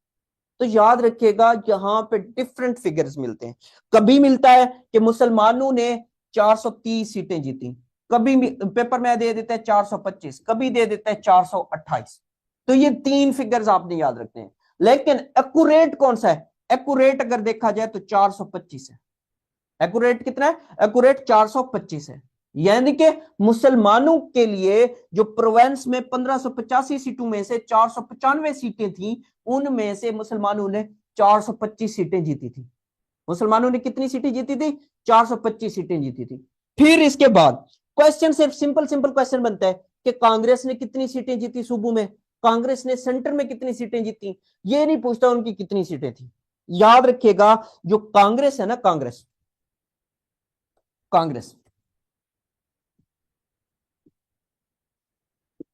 तो याद रखिएगा यहां पे डिफरेंट फिगर्स मिलते हैं। कभी मिलता है कि मुसलमानों ने 430 सीटें जीती, कभी पेपर में दे देता है 425, कभी दे देता है 428। तो ये 3 फिगर्स आपने याद रखते हैं। लेकिन एक्यूरेट कौन सा है? एक्यूरेट अगर देखा जाए तो 425 है। एक्यूरेट कितना है? एक्यूरेट 425 है। यानी कि मुसलमानों के लिए जो प्रोवेंस में 1585 सीटों में से 495 सीटें थी, उनमें से मुसलमानों ने 425 सीटें जीती थी। मुसलमानों ने कितनी सीटें जीती थी? 425 सीटें जीती थी। फिर इसके बाद क्वेश्चन सिर्फ सिंपल क्वेश्चन बनता है कि कांग्रेस ने कितनी सीटें जीती सूबों में, कांग्रेस ने सेंटर में कितनी सीटें जीती। ये नहीं पूछता उनकी कितनी सीटें थी। याद रखिएगा जो कांग्रेस है ना, कांग्रेस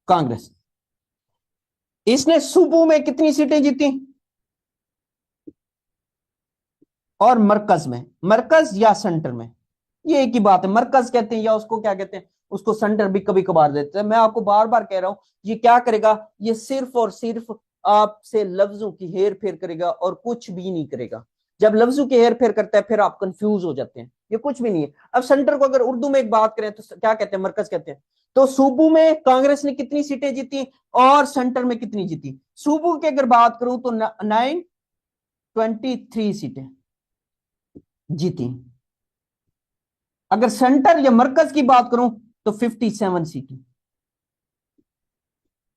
कांग्रेस इसने सूबों में कितनी सीटें जीती? और मरकज या सेंटर में, ये एक ही बात है। मरकज कहते हैं या उसको क्या कहते हैं, उसको सेंटर भी कभी कभार देते हैं। मैं आपको बार बार कह रहा हूं, ये क्या करेगा? ये सिर्फ और सिर्फ आपसे लफ्जों की हेर फेर करेगा और कुछ भी नहीं करेगा। जब लफ्जों की हेर फेर करता है फिर आप कंफ्यूज हो जाते हैं। ये कुछ भी नहीं है। अब सेंटर को अगर उर्दू में एक बात करें तो क्या कहते हैं? मरकज कहते हैं। तो सूबों में कांग्रेस ने कितनी सीटें जीती और सेंटर में कितनी जीती? सूबों की अगर बात करूं तो 923 सीटें जीती। अगर सेंटर या मरकज की बात करूं तो 57 सीटें।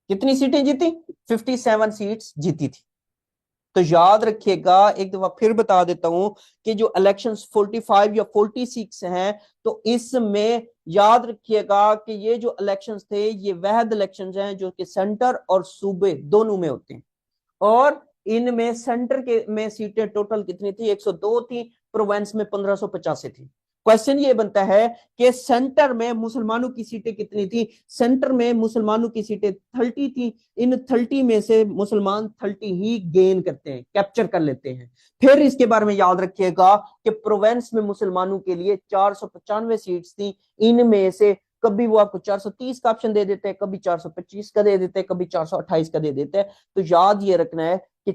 कितनी सीटें जीती? 57 सीट्स जीती थी। तो याद रखिएगा, एक दफा फिर बता देता हूं कि जो इलेक्शंस 45 या 46 हैं, तो इसमें याद रखिएगा कि ये जो इलेक्शंस थे ये वहद इलेक्शंस हैं जो कि सेंटर और सूबे दोनों में होते हैं। और इनमें सेंटर के में सीटें टोटल कितनी थी? 102 थी। प्रोविंस में 1585 थी। क्वेश्चन ये बनता है कि सेंटर में मुसलमानों की सीटें कितनी थी? सेंटर में मुसलमानों की सीटें 30 थी। इन 30 में से मुसलमान 30 ही गेन करते हैं, कैप्चर कर लेते हैं। फिर इसके बारे में याद रखिएगा कि प्रोविंस में मुसलमानों के लिए 495 सीट्स थी। इनमें से कभी वो आपको 430 का ऑप्शन दे देते हैं, कभी 425 का दे देते हैं, कभी 428 का दे देते हैं। तो याद ये रखना है कि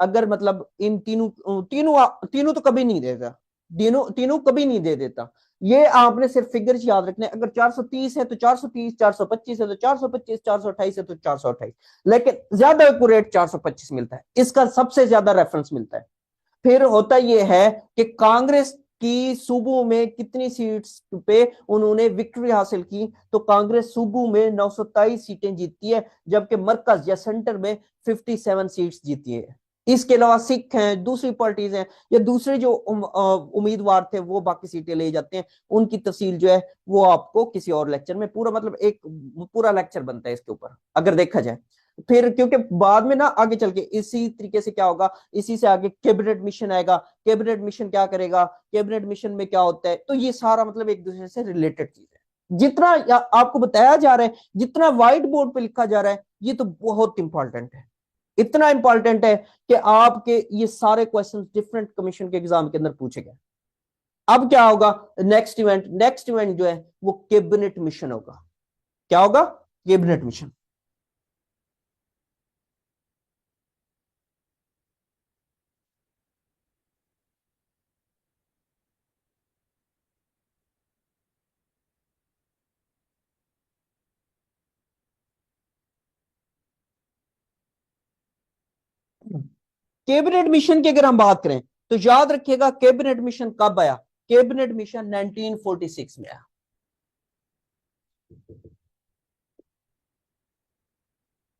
अगर मतलब इन तीनों तीनों तीनों तो कभी नहीं देगा, तीनों कभी नहीं दे देता। ये आपने सिर्फ फिगर्स याद रखने, अगर 430 है तो 430, 425 है तो 425, 428 है तो 428, लेकिन ज्यादा एक्यूरेट 425 मिलता है, इसका सबसे ज्यादा रेफरेंस मिलता है। फिर होता यह है कि कांग्रेस की सूबों में कितनी सीट्स पे उन्होंने विक्ट्री हासिल की, तो कांग्रेस सूबों में 927 सीटें जीतती है, जबकि मरकज या सेंटर में 57 सीट्स जीती है। इसके अलावा सिख हैं, दूसरी पार्टीज हैं, या दूसरे जो उम्मीदवार थे वो बाकी सीटें ले जाते हैं। उनकी तफसील जो है वो आपको किसी और लेक्चर में, पूरा मतलब एक पूरा लेक्चर बनता है इसके ऊपर अगर देखा जाए। फिर क्योंकि बाद में ना आगे चल के इसी तरीके से क्या होगा, इसी से आगे कैबिनेट मिशन आएगा। कैबिनेट मिशन क्या करेगा, कैबिनेट मिशन में क्या होता है, तो ये सारा मतलब एक दूसरे से रिलेटेड चीज है। जितना आपको बताया जा रहा है, जितना व्हाइट बोर्ड पे लिखा जा रहा है, ये तो बहुत इंपॉर्टेंट है। इतना इंपॉर्टेंट है कि आपके ये सारे क्वेश्चन डिफरेंट कमीशन के एग्जाम के अंदर पूछे गए। अब क्या होगा, नेक्स्ट इवेंट जो है वो कैबिनेट मिशन होगा। क्या होगा, कैबिनेट मिशन। कैबिनेट मिशन की अगर हम बात करें तो याद रखिएगा कैबिनेट मिशन कब आया, कैबिनेट मिशन 1946 में आया।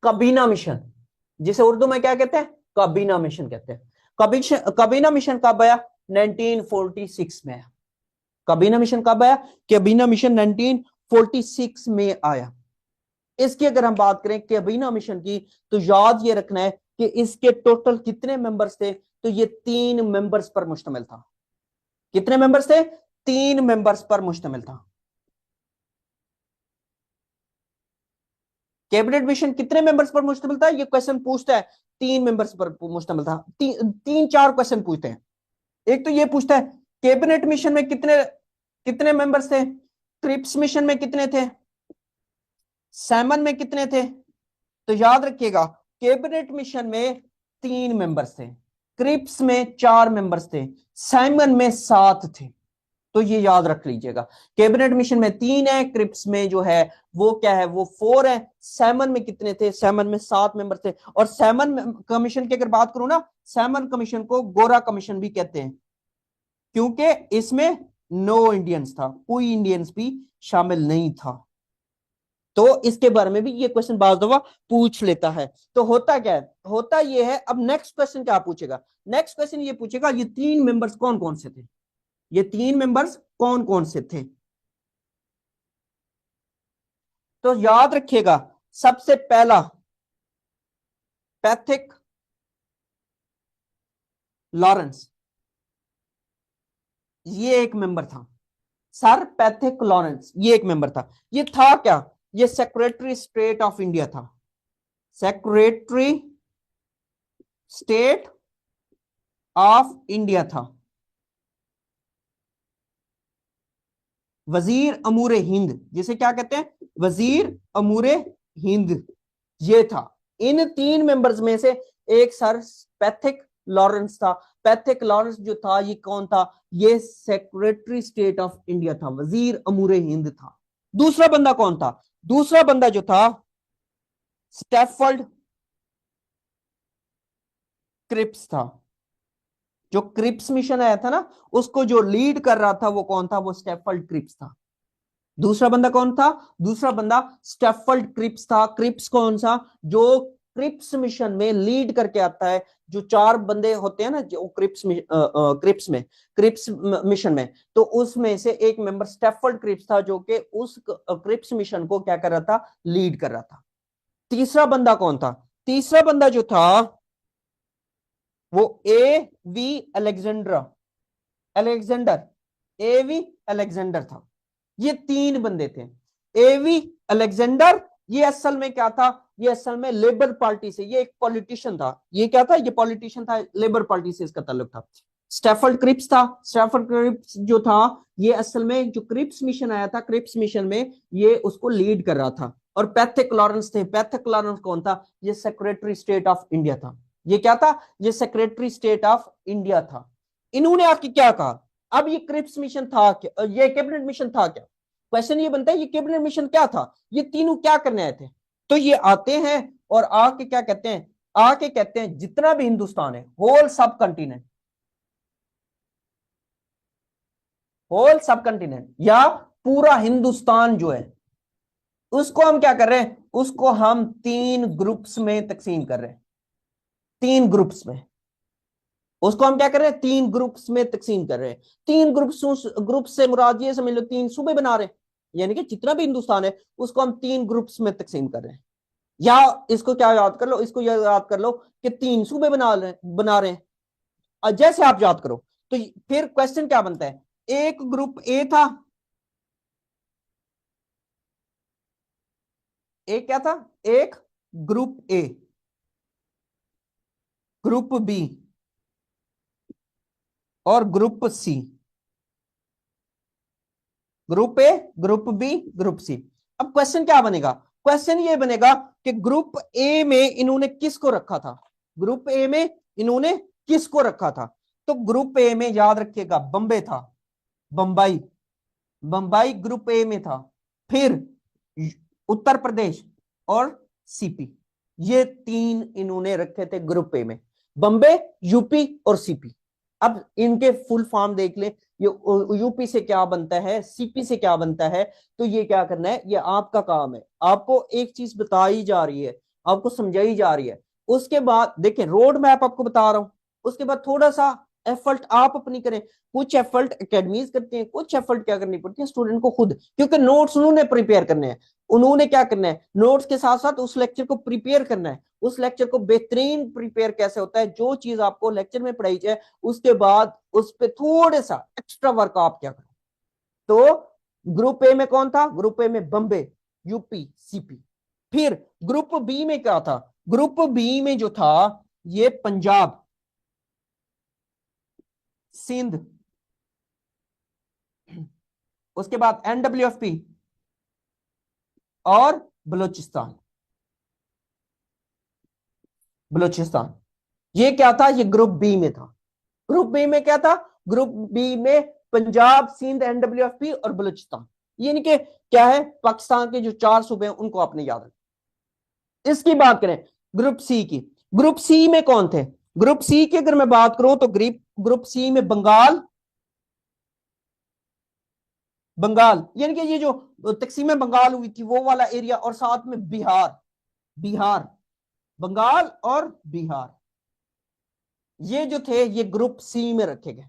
कबीना मिशन, जिसे उर्दू में क्या कहते हैं, कबीना मिशन कहते हैं। कबीना मिशन कब आया, 1946 में आया। कबीना मिशन कब आया, कबीना मिशन 1946 में आया। इसकी अगर हम बात करें कैबिना मिशन की, तो याद ये रखना है कि इसके टोटल कितने मेंबर्स थे, तो ये 3 मेंबर्स पर मुश्तमिल था। कितने मेंबर्स थे, 3 मेंबर्स पर मुश्तमिल था। कैबिनेट मिशन कितने मेंबर्स पर मुश्तमिल था, ये क्वेश्चन पूछता है। 3 मेंबर्स पर मुश्तमिल था। तीन चार क्वेश्चन पूछते हैं। एक तो ये पूछता है कैबिनेट मिशन में कितने कितने मेंबर्स थे, क्रिप्स मिशन में कितने थे, सैमन में कितने थे। तो याद रखिएगा कैबिनेट मिशन में 3 मेंबर्स थे, क्रिप्स में 4 मेंबर्स थे, साइमन में 7 थे। तो ये याद रख लीजिएगा, कैबिनेट मिशन में 3 है, क्रिप्स में जो है वो क्या है, वो 4 है। सैमन में कितने थे, सैमन में 7 मेंबर थे। और सैमन कमीशन की अगर बात करूं ना, सैमन कमीशन को गोरा कमीशन भी कहते हैं, क्योंकि इसमें नो इंडियंस था, कोई इंडियंस भी शामिल नहीं था। तो इसके बारे में भी ये क्वेश्चन बाज दफा पूछ लेता है। तो होता क्या है, होता ये है, अब नेक्स्ट क्वेश्चन क्या पूछेगा, नेक्स्ट क्वेश्चन ये पूछेगा ये 3 मेंबर्स कौन कौन से थे, ये 3 मेंबर्स कौन कौन से थे। तो याद रखिएगा सबसे पहला पैथिक लॉरेंस, ये एक मेंबर था। सर पैथिक लॉरेंस ये एक मेंबर था। ये था क्या, ये सेक्रेटरी स्टेट ऑफ इंडिया था। सेक्रेटरी स्टेट ऑफ इंडिया था। वजीर अमूरे हिंद, जिसे क्या कहते हैं, वजीर अमूरे हिंद, ये था। इन 3 मेंबर्स में से एक सर पैथिक लॉरेंस था। पैथिक लॉरेंस जो था ये कौन था, ये सेक्रेटरी स्टेट ऑफ इंडिया था, वजीर अमूरे हिंद था। दूसरा बंदा कौन था, दूसरा बंदा जो था स्टैफर्ड क्रिप्स था। जो क्रिप्स मिशन आया था ना, उसको जो लीड कर रहा था वो कौन था, वो स्टैफर्ड क्रिप्स था। दूसरा बंदा कौन था, दूसरा बंदा स्टैफर्ड क्रिप्स था। क्रिप्स कौन सा, जो क्रिप्स मिशन में लीड करके आता है। जो 4 बंदे होते हैं ना जो क्रिप्स मिशन में, तो उसमें से एक मेंबर स्टैफर्ड क्रिप्स था, जो कि उस क्रिप्स मिशन को क्या कर रहा था, लीड कर रहा था। तीसरा बंदा कौन था, तीसरा बंदा जो था वो A V Alexander, Alexander, A V Alexander था। ये 3 बंदे थे। एवी अलेक्जेंडर, ये असल में क्या था, ये असल में लेबर पार्टी से, ये एक पॉलिटिशियन था। ये क्या था, ये पॉलिटिशियन था, लेबर पार्टी से इसका ताल्लुक था। स्टैफर्ड क्रिप्स था, स्टैफर्ड क्रिप्स जो था ये असल में जो क्रिप्स मिशन आया था, क्रिप्स मिशन में ये उसको लीड कर रहा था। और पैथिक लॉरेंस थे, पैथिक लॉरेंस कौन था, ये सेक्रेटरी स्टेट ऑफ इंडिया था। ये क्या था, ये सेक्रेटरी स्टेट ऑफ इंडिया था। इन्होंने आके क्या कहा, अब ये क्रिप्स मिशन था क्या, ये कैबिनेट मिशन था क्या? क्वेश्चन ये बनता है, ये कैबिनेट मिशन क्या था, ये तीनों क्या करने आए थे? तो ये आते हैं और आके क्या कहते हैं, आके कहते हैं जितना भी हिंदुस्तान है, होल सब कंटिनेंट, होल सब कंटिनेंट या पूरा हिंदुस्तान जो है, उसको हम क्या कर रहे हैं, उसको हम तीन ग्रुप्स में तकसीम कर रहे हैं, तीन ग्रुप्स में। उसको हम क्या कर रहे हैं, तीन ग्रुप्स में तकसीम कर रहे हैं। तीन ग्रुप्स, ग्रुप से मुराद ये समझ लो तीन सूबे बना रहे हैं, यानी कि जितना भी हिंदुस्तान है उसको हम तीन ग्रुप्स में तकसीम कर रहे हैं। या इसको क्या याद कर लो, इसको याद कर लो कि तीन सूबे बना रहे हैं। जैसे आप याद करो, तो फिर क्वेश्चन क्या बनता है, एक ग्रुप ए था, एक क्या था, एक ग्रुप ए, ग्रुप बी और group C, group A, group B, group C. अब क्वेश्चन क्या बनेगा, क्वेश्चन ये बनेगा कि ग्रुप ए में इन्होंने किसको रखा था, ग्रुप ए में इन्होंने किसको रखा था? तो ग्रुप ए में याद रखिएगा बम्बे था, बम्बई, बम्बई ग्रुप ए में था। फिर उत्तर प्रदेश और सीपी, ये तीन इन्होंने रखे थे ग्रुप ए में, बम्बे, यूपी और सीपी। अब इनके फुल फॉर्म देख ले, ये यूपी से क्या बनता है, सीपी से क्या बनता है। तो ये क्या करना है, ये आपका काम है, आपको एक चीज बताई जा रही है, आपको समझाई जा रही है। उसके बाद देखिए रोड मैप आपको बता रहा हूं, उसके बाद थोड़ा सा एफर्ट आप अपनी करें। कुछ एफर्ट एकेडमीज करते हैं, कुछ एफर्ट क्या करनी पड़ती है स्टूडेंट को खुद, क्योंकि नोट्स उन्होंने प्रिपेयर करने हैं। उन्होंने क्या करना है, नोट्स के साथ साथ उस लेक्चर को प्रिपेयर करना है। उस लेक्चर को बेहतरीन प्रिपेयर कैसे होता है, जो चीज आपको लेक्चर में पढ़ाई जाए उसके बाद उस पर थोड़ा सा एक्स्ट्रा वर्क आप क्या करो। तो ग्रुप ए में कौन था, ग्रुप ए में बम्बे, यूपी, सीपी। फिर ग्रुप बी में क्या था, ग्रुप बी में जो था ये पंजाब, सिंध, उसके बाद एनडब्ल्यूएफपी और बलूचिस्तान, बलूचिस्तान। ये क्या था, ये ग्रुप बी में था। ग्रुप बी में क्या था, ग्रुप बी में पंजाब, सिंध, एनडब्ल्यूएफपी और बलूचिस्तान। यानी कि क्या है, पाकिस्तान के जो चार सूबे हैं उनको आपने याद रखना। इसकी बात करें ग्रुप सी की, ग्रुप सी में कौन थे, ग्रुप सी की अगर मैं बात करूं तो ग्रुप सी में बंगाल, बंगाल यानी कि ये जो तकसीम बंगाल हुई थी वो वाला एरिया, और साथ में बिहार, बिहार, बंगाल और बिहार, ये जो थे ये ग्रुप सी में रखे गए।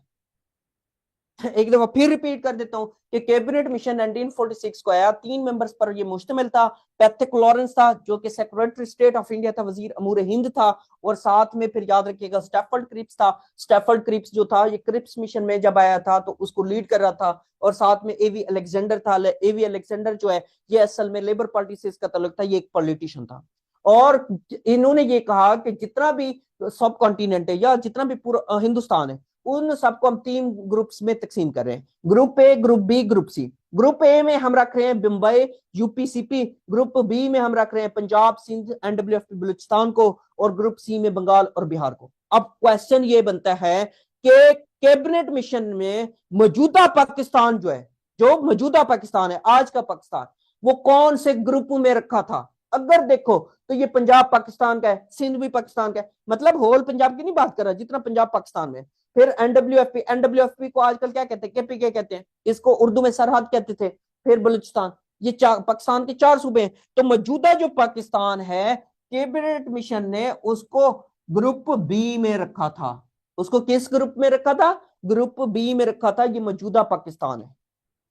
एक दफा फिर रिपीट कर देता हूं कि कैबिनेट मिशन 1946 को आया, तीन मेंबर्स पर ये मुश्तमिल था। पैथिक लॉरेंस था जो कि सेक्रेटरी स्टेट ऑफ इंडिया था, वजीर अमूर हिंद था। और साथ में फिर याद रखिएगा स्टैफर्ड क्रिप्स था। स्टैफर्ड क्रिप्स जो था ये क्रिप्स मिशन में जब आया था तो उसको लीड कर रहा था। और साथ में एवी अलेक्जेंडर था। एवी अलेक्जेंडर जो है ये असल में लेबर पार्टी से इसका ताल्लुक था, ये एक पॉलिटिशियन था। और इन्होंने ये कहा कि जितना भी सब कॉन्टिनेंट है या जितना भी पूरा हिंदुस्तान है उन सबको हम तीन ग्रुप्स में तकसीम कर रहे हैं, group A, group B, group C. Group A में हम रख रहे हैं Bombay, UP, CP. Group B में हम रख रहे हैं पंजाब, सिंध, एनडब्ल्यूएफ, बलूचिस्तान को। और ग्रुप सी में बंगाल और बिहार को। अब क्वेश्चन ये बनता है कि कैबिनेट मिशन में मौजूदा पाकिस्तान जो है, जो मौजूदा पाकिस्तान है आज का पाकिस्तान, वो कौन से ग्रुप में रखा था? अगर देखो तो ये पंजाब पाकिस्तान का है, सिंध भी पाकिस्तान का है, मतलब होल पंजाब की नहीं बात कर रहा, जितना पंजाब पाकिस्तान में। फिर एनडब्ल्यूएफपी, एनडब्ल्यूएफपी को आजकल क्या कहते हैं, केपीके कहते हैं, इसको उर्दू में सरहद कहते थे। फिर बलूचिस्तान, ये पाकिस्तान के चार सूबे हैं। तो मौजूदा जो पाकिस्तान है, कैबिनेट मिशन ने उसको ग्रुप बी में रखा था। उसको किस ग्रुप में रखा था, ग्रुप बी में रखा था। ये मौजूदा पाकिस्तान है,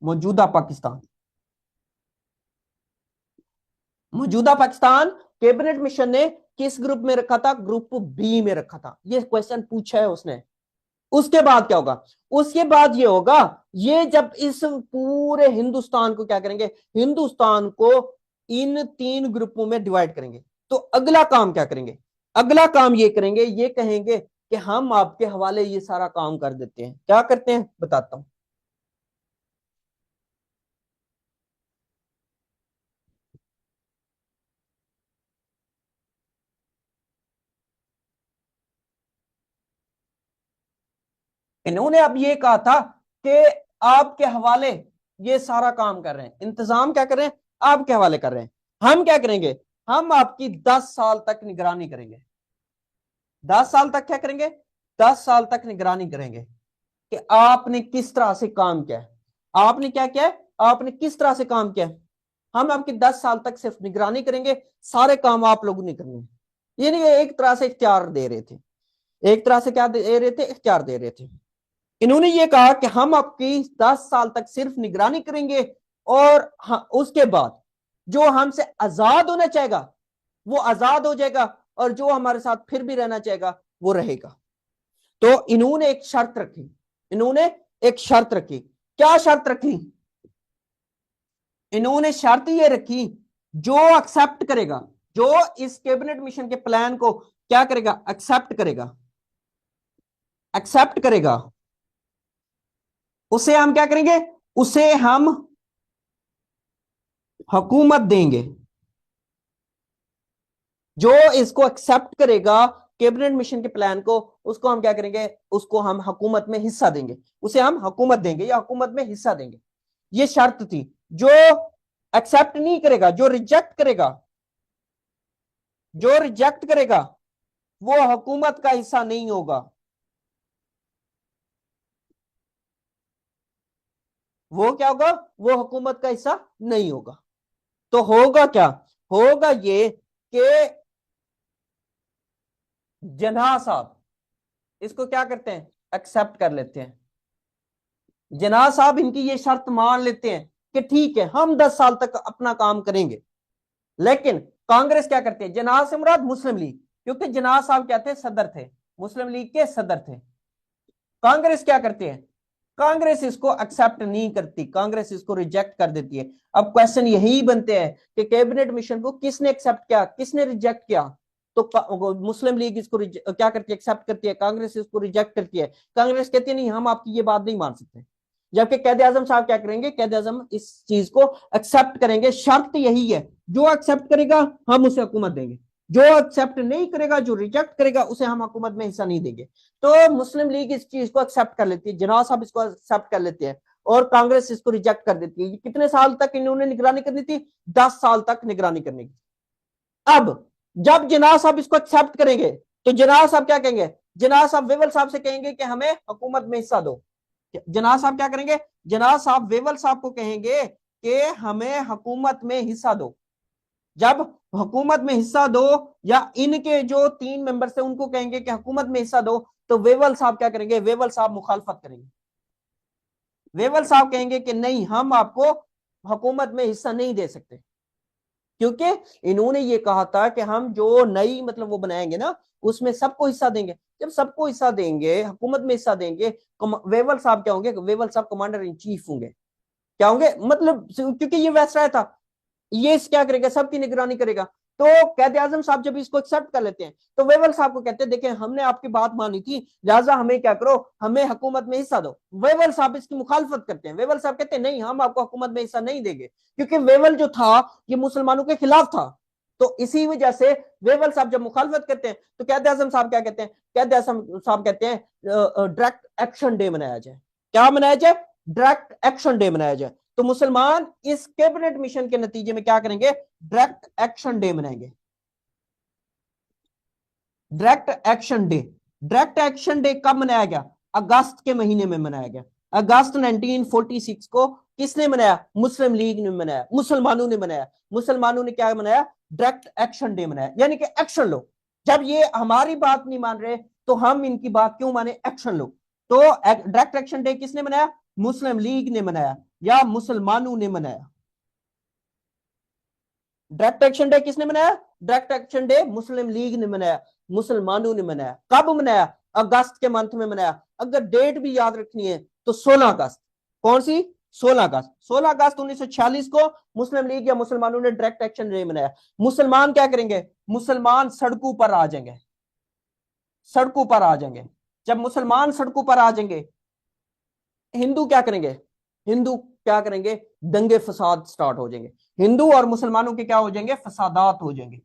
मौजूदा पाकिस्तान, मौजूदा पाकिस्तान कैबिनेट मिशन ने किस ग्रुप में रखा था, ग्रुप बी में रखा था। ये क्वेश्चन पूछा है उसने। उसके बाद क्या होगा, उसके बाद ये होगा, ये जब इस पूरे हिंदुस्तान को क्या करेंगे, हिंदुस्तान को इन तीन ग्रुपों में डिवाइड करेंगे। तो अगला काम क्या करेंगे, अगला काम ये करेंगे, ये कहेंगे कि हम आपके हवाले ये सारा काम कर देते हैं। क्या करते हैं बताता हूं। इन्होंने अब ये कहा था कि आपके हवाले ये सारा काम कर रहे हैं, इंतजाम क्या कर रहे हैं, आपके हवाले कर रहे हैं। हम क्या करेंगे, हम आपकी 10 साल तक निगरानी करेंगे। 10 साल तक क्या करेंगे, 10 साल तक निगरानी करेंगे कि आपने किस तरह से काम किया है, आपने क्या किया है, आपने किस तरह से काम किया है। हम आपकी 10 साल तक सिर्फ निगरानी करेंगे, सारे काम आप लोगों ने करने हैं। यानी ये एक तरह से इख्तियार दे रहे थे, एक तरह से क्या दे रहे थे, इख्तियार दे रहे थे। इन्होंने ये कहा कि हम आपकी 10 साल तक सिर्फ निगरानी करेंगे और उसके बाद जो हमसे आजाद होना चाहेगा वो आजाद हो जाएगा और जो हमारे साथ फिर भी रहना चाहेगा वो रहेगा। तो इन्होंने एक शर्त रखी, इन्होंने एक शर्त रखी। क्या शर्त रखी, इन्होंने शर्त ये रखी, जो एक्सेप्ट करेगा, जो इस कैबिनेट मिशन के प्लान को क्या करेगा, एक्सेप्ट करेगा, एक्सेप्ट करेगा, उसे हम क्या करेंगे, उसे हम हुकूमत देंगे। जो इसको एक्सेप्ट करेगा कैबिनेट मिशन के प्लान को, उसको हम क्या करेंगे, उसको हम हुकूमत में हिस्सा देंगे, उसे हम हुकूमत देंगे या हुकूमत में हिस्सा देंगे। ये शर्त थी। जो एक्सेप्ट नहीं करेगा, जो रिजेक्ट करेगा, जो रिजेक्ट करेगा वो हुकूमत का हिस्सा नहीं होगा। वो क्या होगा, वो हुकूमत का हिस्सा नहीं होगा। तो होगा क्या, होगा ये कि जनाह साहब इसको क्या करते हैं, एक्सेप्ट कर लेते हैं। जनाह साहब इनकी ये शर्त मान लेते हैं कि ठीक है हम 10 साल तक अपना काम करेंगे। लेकिन कांग्रेस क्या करती है, जनाह से मुराद मुस्लिम लीग, क्योंकि जनाह साहब क्या थे, सदर थे, मुस्लिम लीग के सदर थे। कांग्रेस क्या करती है, कांग्रेस इसको एक्सेप्ट नहीं करती, कांग्रेस इसको रिजेक्ट कर देती है। अब क्वेश्चन यही बनते हैं कि कैबिनेट मिशन को किसने एक्सेप्ट किया, किसने रिजेक्ट किया। तो मुस्लिम लीग इसको क्या करती है, एक्सेप्ट करती है, कांग्रेस इसको रिजेक्ट करती है। कांग्रेस कहती है नहीं हम आपकी ये बात नहीं मान सकते। जबकि कैद आजम साहब क्या करेंगे, कैद आजम इस चीज को एक्सेप्ट करेंगे। शर्त यही है, जो एक्सेप्ट करेगा हम उसे हुकूमत देंगे, जो एक्सेप्ट नहीं करेगा, जो रिजेक्ट करेगा उसे हम हुकूमत में हिस्सा नहीं देंगे। तो मुस्लिम लीग इस चीज को एक्सेप्ट कर लेती है, जनाब साहब इसको एक्सेप्ट कर लेते हैं और कांग्रेस इसको रिजेक्ट कर देती है। कितने साल तक इन्होंने निगरानी करनी थी, 10 साल तक निगरानी करनी थी। अब जब जनाब साहब इसको एक्सेप्ट करेंगे तो जनाब साहब क्या कहेंगे, जनाब साहब वेवल साहब से कहेंगे कि हमें हुकूमत में हिस्सा दो। जनाब साहब क्या करेंगे, जनाब साहब वेवल साहब को कहेंगे कि हमें हुकूमत में हिस्सा दो। जब हुकूमत में हिस्सा दो, या इनके जो 3 मेंबर थे उनको कहेंगे कि हुकूमत में हिस्सा दो, तो वेवल साहब क्या करेंगे, वेवल साहब मुखालफत करेंगे। वेवल साहब कहेंगे कि नहीं हम आपको हुकूमत में हिस्सा नहीं दे सकते, क्योंकि इन्होंने ये कहा था कि हम जो नई मतलब वो बनाएंगे ना उसमें सबको हिस्सा देंगे। जब सबको हिस्सा देंगे, हुकूमत में हिस्सा देंगे, वेवल साहब क्या होंगे, वेवल साहब कमांडर इन चीफ होंगे। क्या होंगे, मतलब क्योंकि ये वैसराय था, ये क्या करेगा, सबकी निगरानी करेगा। तो कैद आजम साहब जब इसको एक्सेप्ट कर लेते हैं तो वेवल साहब को कहते हैं देखें हमने आपकी बात मानी थी, लिहाजा हमें क्या करो, हमें हुकूमत में हिस्सा दो। वेवल साहब इसकी मुखालफत करते हैं, वेवल साहब कहते हैं नहीं हम आपको हुकूमत में हिस्सा नहीं देंगे, क्योंकि वेवल जो था ये मुसलमानों के खिलाफ था। तो इसी वजह से वेवल साहब जब मुखालफत करते हैं तो कैद आजम साहब क्या कहते हैं, कैद आजम साहब कहते हैं डायरेक्ट एक्शन डे मनाया जाए। क्या मनाया जाए, डायरेक्ट एक्शन डे मनाया जाए। तो मुसलमान इस कैबिनेट मिशन के नतीजे में क्या करेंगे, डायरेक्ट एक्शन डे मनाएंगे। Direct action day, direct action day कब मनाया गया, अगस्त के महीने में मनाया गया। अगस्त 1946 को किसने मनाया, मुस्लिम लीग ने मनाया, मुसलमानों ने मनाया। मुसलमानों ने क्या मनाया, डायरेक्ट एक्शन डे मनाया, यानी कि एक्शन लो। जब ये हमारी बात नहीं मान रहे तो हम इनकी बात क्यों माने, एक्शन लो। तो डायरेक्ट एक्शन डे किसने मनाया, मुस्लिम लीग ने मनाया या मुसलमानों ने मनाया। डायरेक्ट एक्शन डे किसने मनाया, डायरेक्ट एक्शन डे मुस्लिम लीग ने मनाया, मुसलमानों ने मनाया। कब मनाया, अगस्त के मंथ में मनाया। अगर डेट भी याद रखनी है तो 16 अगस्त। कौन सी, 16 अगस्त। 16 अगस्त 1946 को मुस्लिम लीग या मुसलमानों ने डायरेक्ट एक्शन डे मनाया। मुसलमान क्या करेंगे, मुसलमान सड़कों पर आ जाएंगे, सड़कों पर आ जाएंगे। जब मुसलमान सड़कों पर आ जाएंगे, हिंदू क्या करेंगे, हिंदू क्या करेंगे, दंगे फसाद स्टार्ट हो जाएंगे। हिंदू और मुसलमानों के क्या हो जाएंगे, फसादात हो जाएंगे।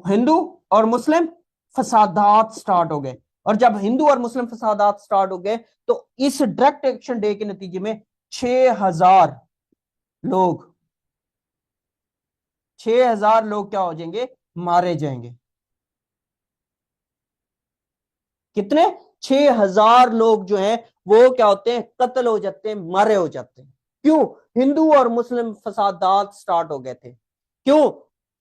हिंदू और मुस्लिम फसादात स्टार्ट हो गए। और जब हिंदू और मुस्लिम फसादात स्टार्ट हो गए तो इस डायरेक्ट एक्शन डे के नतीजे में 6,000 लोग 6,000 लोग क्या हो जाएंगे, मारे जाएंगे। कितने? 6,000 लोग जो हैं वो क्या होते हैं, कत्ल हो जाते हैं, मारे हो जाते हैं। क्यों? हिंदू और मुस्लिम फसादात स्टार्ट हो गए थे। क्यों?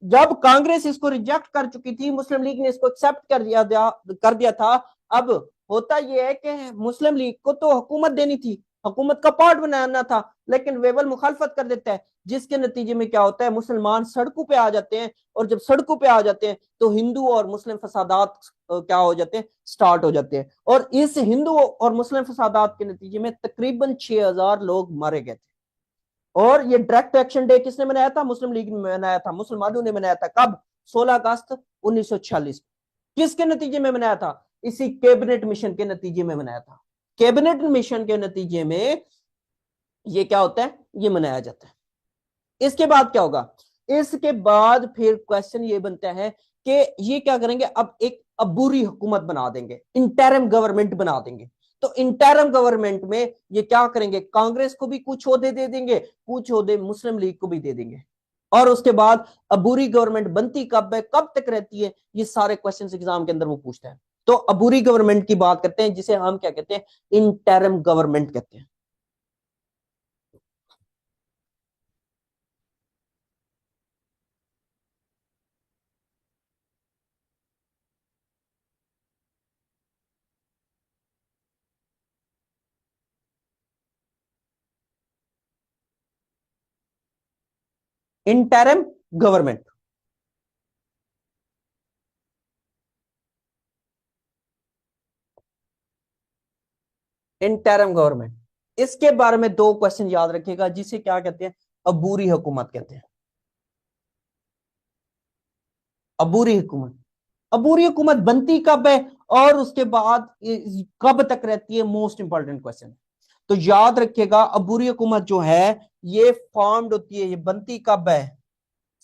जब कांग्रेस इसको रिजेक्ट कर चुकी थी, मुस्लिम लीग ने इसको एक्सेप्ट कर दिया था। अब होता यह है कि मुस्लिम लीग को तो हुकूमत देनी थी, हुकूमत का पार्ट बनाना था, लेकिन वेवल मुखालफत कर देता है, जिसके नतीजे में क्या होता है, मुसलमान सड़कों पे आ जाते हैं। और जब सड़कों पे आ जाते हैं तो हिंदू और मुस्लिम फसादात क्या हो जाते हैं, स्टार्ट हो जाते हैं। और इस हिंदू और मुस्लिम फसादात के नतीजे में तकरीबन 6,000 लोग मारे गए थे। और ये डायरेक्ट एक्शन डे किसने मनाया था? मुस्लिम लीग ने मनाया था, मुसलमानों ने मनाया था। कब? 16 अगस्त 1946। किसके नतीजे में मनाया था? इसी कैबिनेट मिशन के नतीजे में मनाया था। कैबिनेट मिशन के नतीजे में ये क्या होता है, ये मनाया जाता है। इसके बाद क्या होगा? इसके बाद फिर क्वेश्चन ये बनता है कि ये क्या करेंगे, अब एक अबूरी हुकूमत बना देंगे, इंटरिम गवर्नमेंट बना देंगे। तो इंटरिम गवर्नमेंट में ये क्या करेंगे, कांग्रेस को भी कुछ ओहदे दे देंगे, कुछ ओहदे मुस्लिम लीग को भी दे देंगे। और उसके बाद अबूरी गवर्नमेंट बनती कब है, कब तक रहती है, ये सारे क्वेश्चन एग्जाम के अंदर वो पूछता है। तो अबूरी गवर्नमेंट की बात करते हैं, जिसे हम क्या कहते हैं, इंटरिम गवर्नमेंट कहते हैं। इंटरिम गवर्नमेंट, इंटरिम गवर्नमेंट, इसके बारे में दो क्वेश्चन याद रखिएगा, जिसे क्या कहते हैं, अबूरी हुकूमत कहते हैं। अबूरी हुकूमत, अबूरी हुकूमत बनती कब है और उसके बाद कब तक रहती है, मोस्ट इंपॉर्टेंट क्वेश्चन। तो याद रखिएगा, अबूरी हुकूमत जो है ये फॉर्म्ड होती है, ये बनती कब है?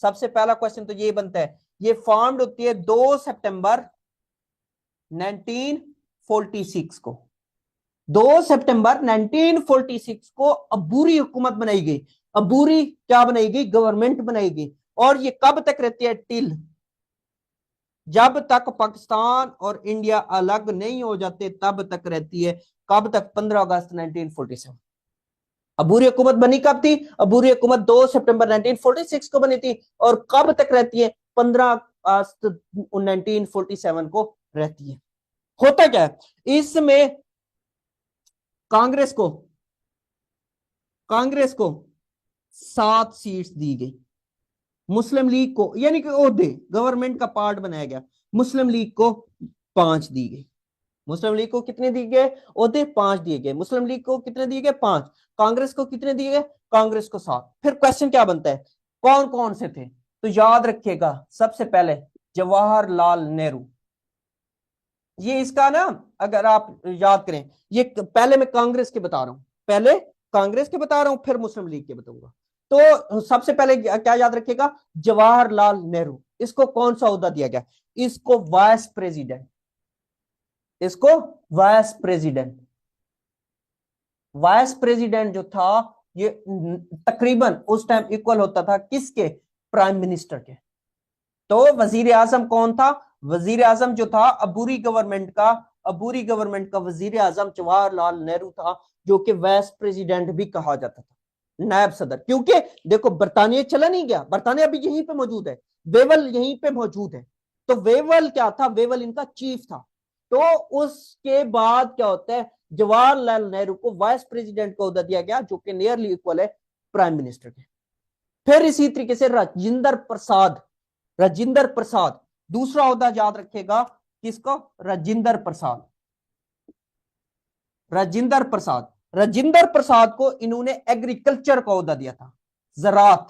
सबसे पहला क्वेश्चन तो ये बनता है, ये फॉर्म्ड होती है 2 सितंबर 1946 को। 2 सितंबर 1946 को अबूरी हुकूमत बनाई गई। अबूरी क्या बनाई गई, गवर्नमेंट बनाई गई। और ये कब तक रहती है, टिल जब तक पाकिस्तान और इंडिया अलग नहीं हो जाते तब तक रहती है। कब तक? 15 अगस्त 1947। अबूरी हुकूमत बनी कब थी? अबूरी हुकूमत 2 सितंबर 1946 को बनी थी। और कब तक रहती है? 15 अगस्त 1947 को रहती है। होता क्या है इसमें, कांग्रेस को कांग्रेस को 7 सीट्स दी गई, मुस्लिम लीग को, यानी कि ओहदे गवर्नमेंट का पार्ट बनाया गया, मुस्लिम लीग को 5 दी गई। मुस्लिम लीग को कितने दिए गए ओहदे? 5 दिए गए। मुस्लिम लीग को कितने दिए गए? 5। कांग्रेस को कितने दिए गए? कांग्रेस को 7। फिर क्वेश्चन क्या बनता है, कौन कौन से थे? तो याद रखिएगा, सबसे पहले जवाहरलाल नेहरू। ये इसका ना, अगर आप याद करें, ये पहले मैं कांग्रेस के बता रहा हूं, पहले कांग्रेस के बता रहा हूं, फिर मुस्लिम लीग के बताऊंगा। तो सबसे पहले क्या याद रखिएगा, जवाहरलाल नेहरू। इसको कौन सा ओहदा दिया गया? इसको वाइस प्रेसिडेंट, इसको वाइस प्रेसिडेंट। वाइस प्रेसिडेंट जो था, ये तकरीबन उस टाइम इक्वल होता था किसके? प्राइम मिनिस्टर के। तो वजीर आजम कौन था? वजीर आजम जो था अबूरी गवर्नमेंट का वजीर आजम जवाहरलाल नेहरू था, जो कि वाइस प्रेसिडेंट भी कहा जाता था, नायब सदर। क्योंकि देखो, बरतानिया चला नहीं गया, बरतानिया अभी यहीं पे मौजूद है, वेवल यहीं पे मौजूद है। तो वेवल क्या था? वेवल इनका चीफ था। तो उसके बाद क्या होता है, जवाहरलाल नेहरू को वाइस प्रेसिडेंट का ओहदा दिया गया, जो कि नियरली इक्वल है प्राइम मिनिस्टर के। फिर इसी तरीके से राजेंद्र प्रसाद दूसरा ओहदा याद रखेगा, किसको? राजेंद्र प्रसाद को इन्होंने एग्रीकल्चर का ओहदा दिया था। ज़राअत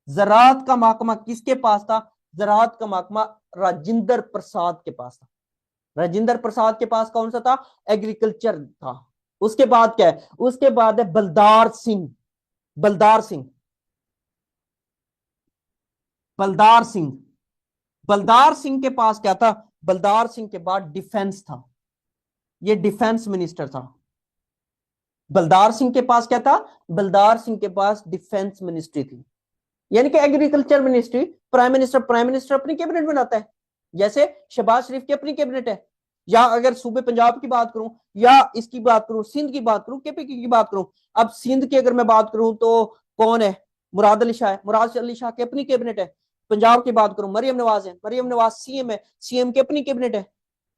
ज़राअत का महकमा किसके पास था? ज़राअत का महकमा राजेंद्र प्रसाद के पास था। राजेंद्र प्रसाद के पास कौन सा था? एग्रीकल्चर था। उसके बाद क्या है? उसके बाद है बलदार सिंह बलदार सिंह बलदार सिंह के पास क्या था? बलदार सिंह के बाद डिफेंस था, ये डिफेंस मिनिस्टर था। बलदार सिंह के पास क्या था? बलदार सिंह के पास डिफेंस मिनिस्ट्री थी। यानी कि एग्रीकल्चर मिनिस्ट्री, प्राइम मिनिस्टर अपनी कैबिनेट बनाता है, जैसे शहबाज शरीफ की अपनी कैबिनेट है। या अगर सूबे पंजाब की बात करूं, या इसकी बात करूं, सिंध की बात करूं, केपी की बात करूं, अब सिंध की अगर मैं बात करूं तो कौन है? मुराद अली शाह है, मुराद अली शाह की अपनी कैबिनेट है। पंजाब की बात करूं, मरियम नवाज है, मरियम नवाज सीएम है, सीएम की अपनी कैबिनेट है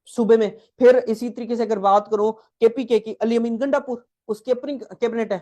सूबे में। फिर इसी तरीके से अगर बात करूं केपीके की, अली अमीन गंडापुर, उसकी अपनी कैबिनेट है।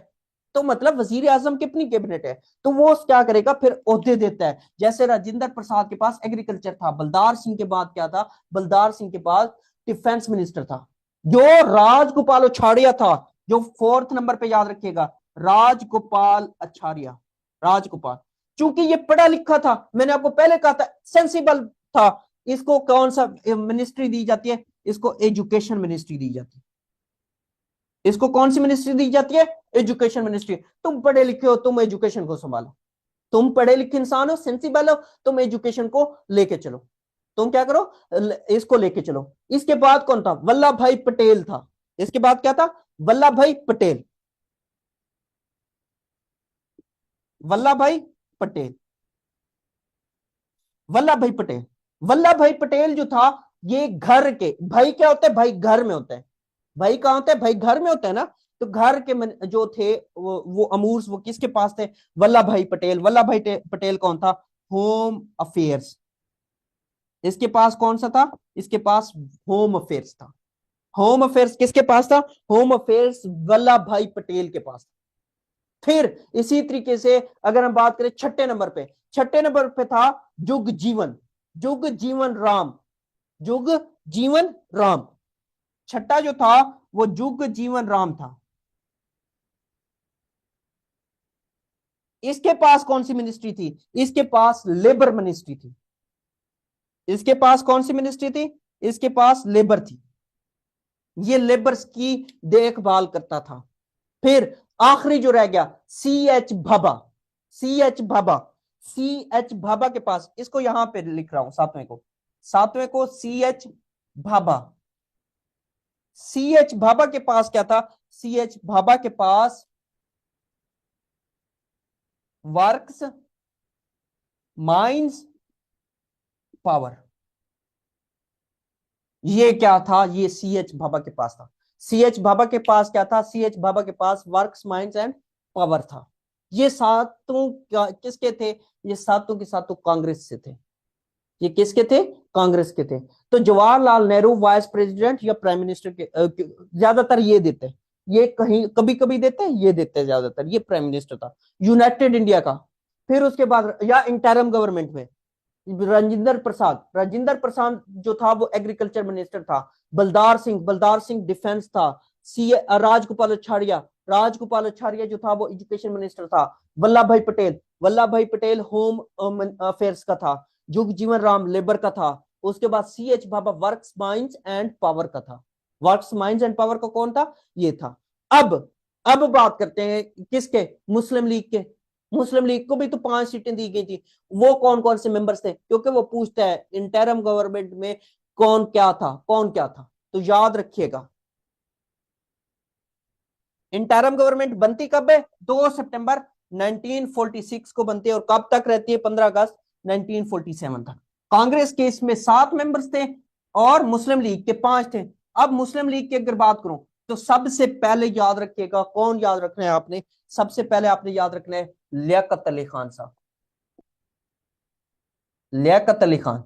तो मतलब वजीर आजम की अपनी कैबिनेट है। तो वो क्या करेगा फिर? ओहदे देता है। जैसे राजेंद्र प्रसाद के पास एग्रीकल्चर था, बलदार सिंह के बाद क्या था? बलदार सिंह के पास डिफेंस मिनिस्टर था। जो राजगोपाल अछाड़िया था, जो 4th नंबर पे याद रखिएगा, राजगोपाल अछाड़िया, राजगोपाल। चूंकि ये पढ़ा लिखा था, मैंने आपको पहले कहा था, सेंसिबल था, इसको कौन सा मिनिस्ट्री दी जाती है? इसको एजुकेशन मिनिस्ट्री दी जाती है। इसको कौन सी मिनिस्ट्री दी जाती है? Education ministry. तुम पढ़े लिखे हो, तुम एजुकेशन को संभालो। तुम पढ़े लिखे इंसान हो, सेंसिबल हो, तुम एजुकेशन को लेके चलो। तुम क्या करो? इसको लेके चलो। इसके बाद कौन था? वल्लभ भाई पटेल था। इसके बाद क्या था? वल्लभ भाई पटेल, वल्लभ भाई पटेल, वल्लभ भाई पटेल। वल्लभ भाई पटेल जो था, ये घर के भाई क्या होते हैं? भाई घर में होते हैं। भाई कहां होते हैं? भाई घर में होते हैं ना। तो घर के जो थे वो अमूर्स, वो किसके पास थे? वल्लभ भाई पटेल। वल्लभ भाई पटेल कौन था? Home affairs. इसके पास कौन सा था? इसके पास होम अफेयर्स था। होम अफेयर्स किसके पास था? होम अफेयर्स वल्लभ भाई पटेल के पास था। फिर इसी तरीके से अगर हम बात करें छठे नंबर पे, छठे नंबर पे था जुग जीवन, जुग जीवन राम, जुग जीवन राम। छठा जो था वो जुग जीवन राम था। इसके पास कौन सी मिनिस्ट्री थी? इसके पास लेबर मिनिस्ट्री थी। इसके पास कौन सी मिनिस्ट्री थी? इसके पास लेबर थी। ये लेबर्स की देखभाल करता था। फिर आखिरी जो रह गया, C H Bhabha, C H Bhabha, C H Bhabha के पास, इसको यहां पे लिख रहा हूं सातवें को, सातवें को C H Bhabha. C H Bhabha के पास क्या था? सी एच भाभा के पास वर्क्स, माइंस, पावर। ये क्या था? ये सी एच भाभा के पास था। सी एच भाभा के पास क्या था? सी एच भाभा के पास वर्क्स, माइंड्स एंड पावर था। ये सातों किसके थे? ये सातों के सातों कांग्रेस से थे। ये किसके थे? कांग्रेस के थे। तो जवाहरलाल नेहरू वाइस प्रेसिडेंट या प्राइम मिनिस्टर के ज्यादातर ये देते हैं, ये कहीं कभी कभी देते हैं, ये देते हैं ज्यादातर। ये प्राइम मिनिस्टर था यूनाइटेड इंडिया का। फिर उसके बाद या इंटरम गवर्नमेंट में राजेंद्र प्रसाद, राजेंद्र प्रसाद जो था वो एग्रीकल्चर मिनिस्टर था। बलदार सिंह, बलदार सिंह डिफेंस था। सी राजगोपाल अछाड़िया, राजगोपाल अछाड़िया जो था वो एजुकेशन मिनिस्टर था। वल्लभ भाई पटेल, वल्लभ भाई पटेल होम अफेयर्स का था। जुग जीवन राम लेबर का था। उसके बाद C H Baba works, minds and power का था। वर्क्स, माइंड्स एंड पावर का कौन था? ये था। अब अब बात करते हैं किसके? मुस्लिम लीग के। मुस्लिम लीग को भी तो 5 सीटें दी गई थी। वो कौन कौन से मेंबर्स थे? क्योंकि वो पूछता है इंटरम गवर्नमेंट में कौन क्या था, कौन क्या था। तो याद रखिएगा, इंटरम गवर्नमेंट बनती कब है? 2 सितंबर 1946 को बनती है और कब तक रहती है? 15 अगस्त 1947 तक। कांग्रेस के इसमें 7 मेंबर्स थे और मुस्लिम लीग के 5 थे। अब मुस्लिम लीग की अगर बात करूं तो सबसे पहले याद रखिएगा, कौन याद रखना है आपने? सबसे पहले आपने याद रखना है लियाकत अली खान साहब। लियाकत अली खान,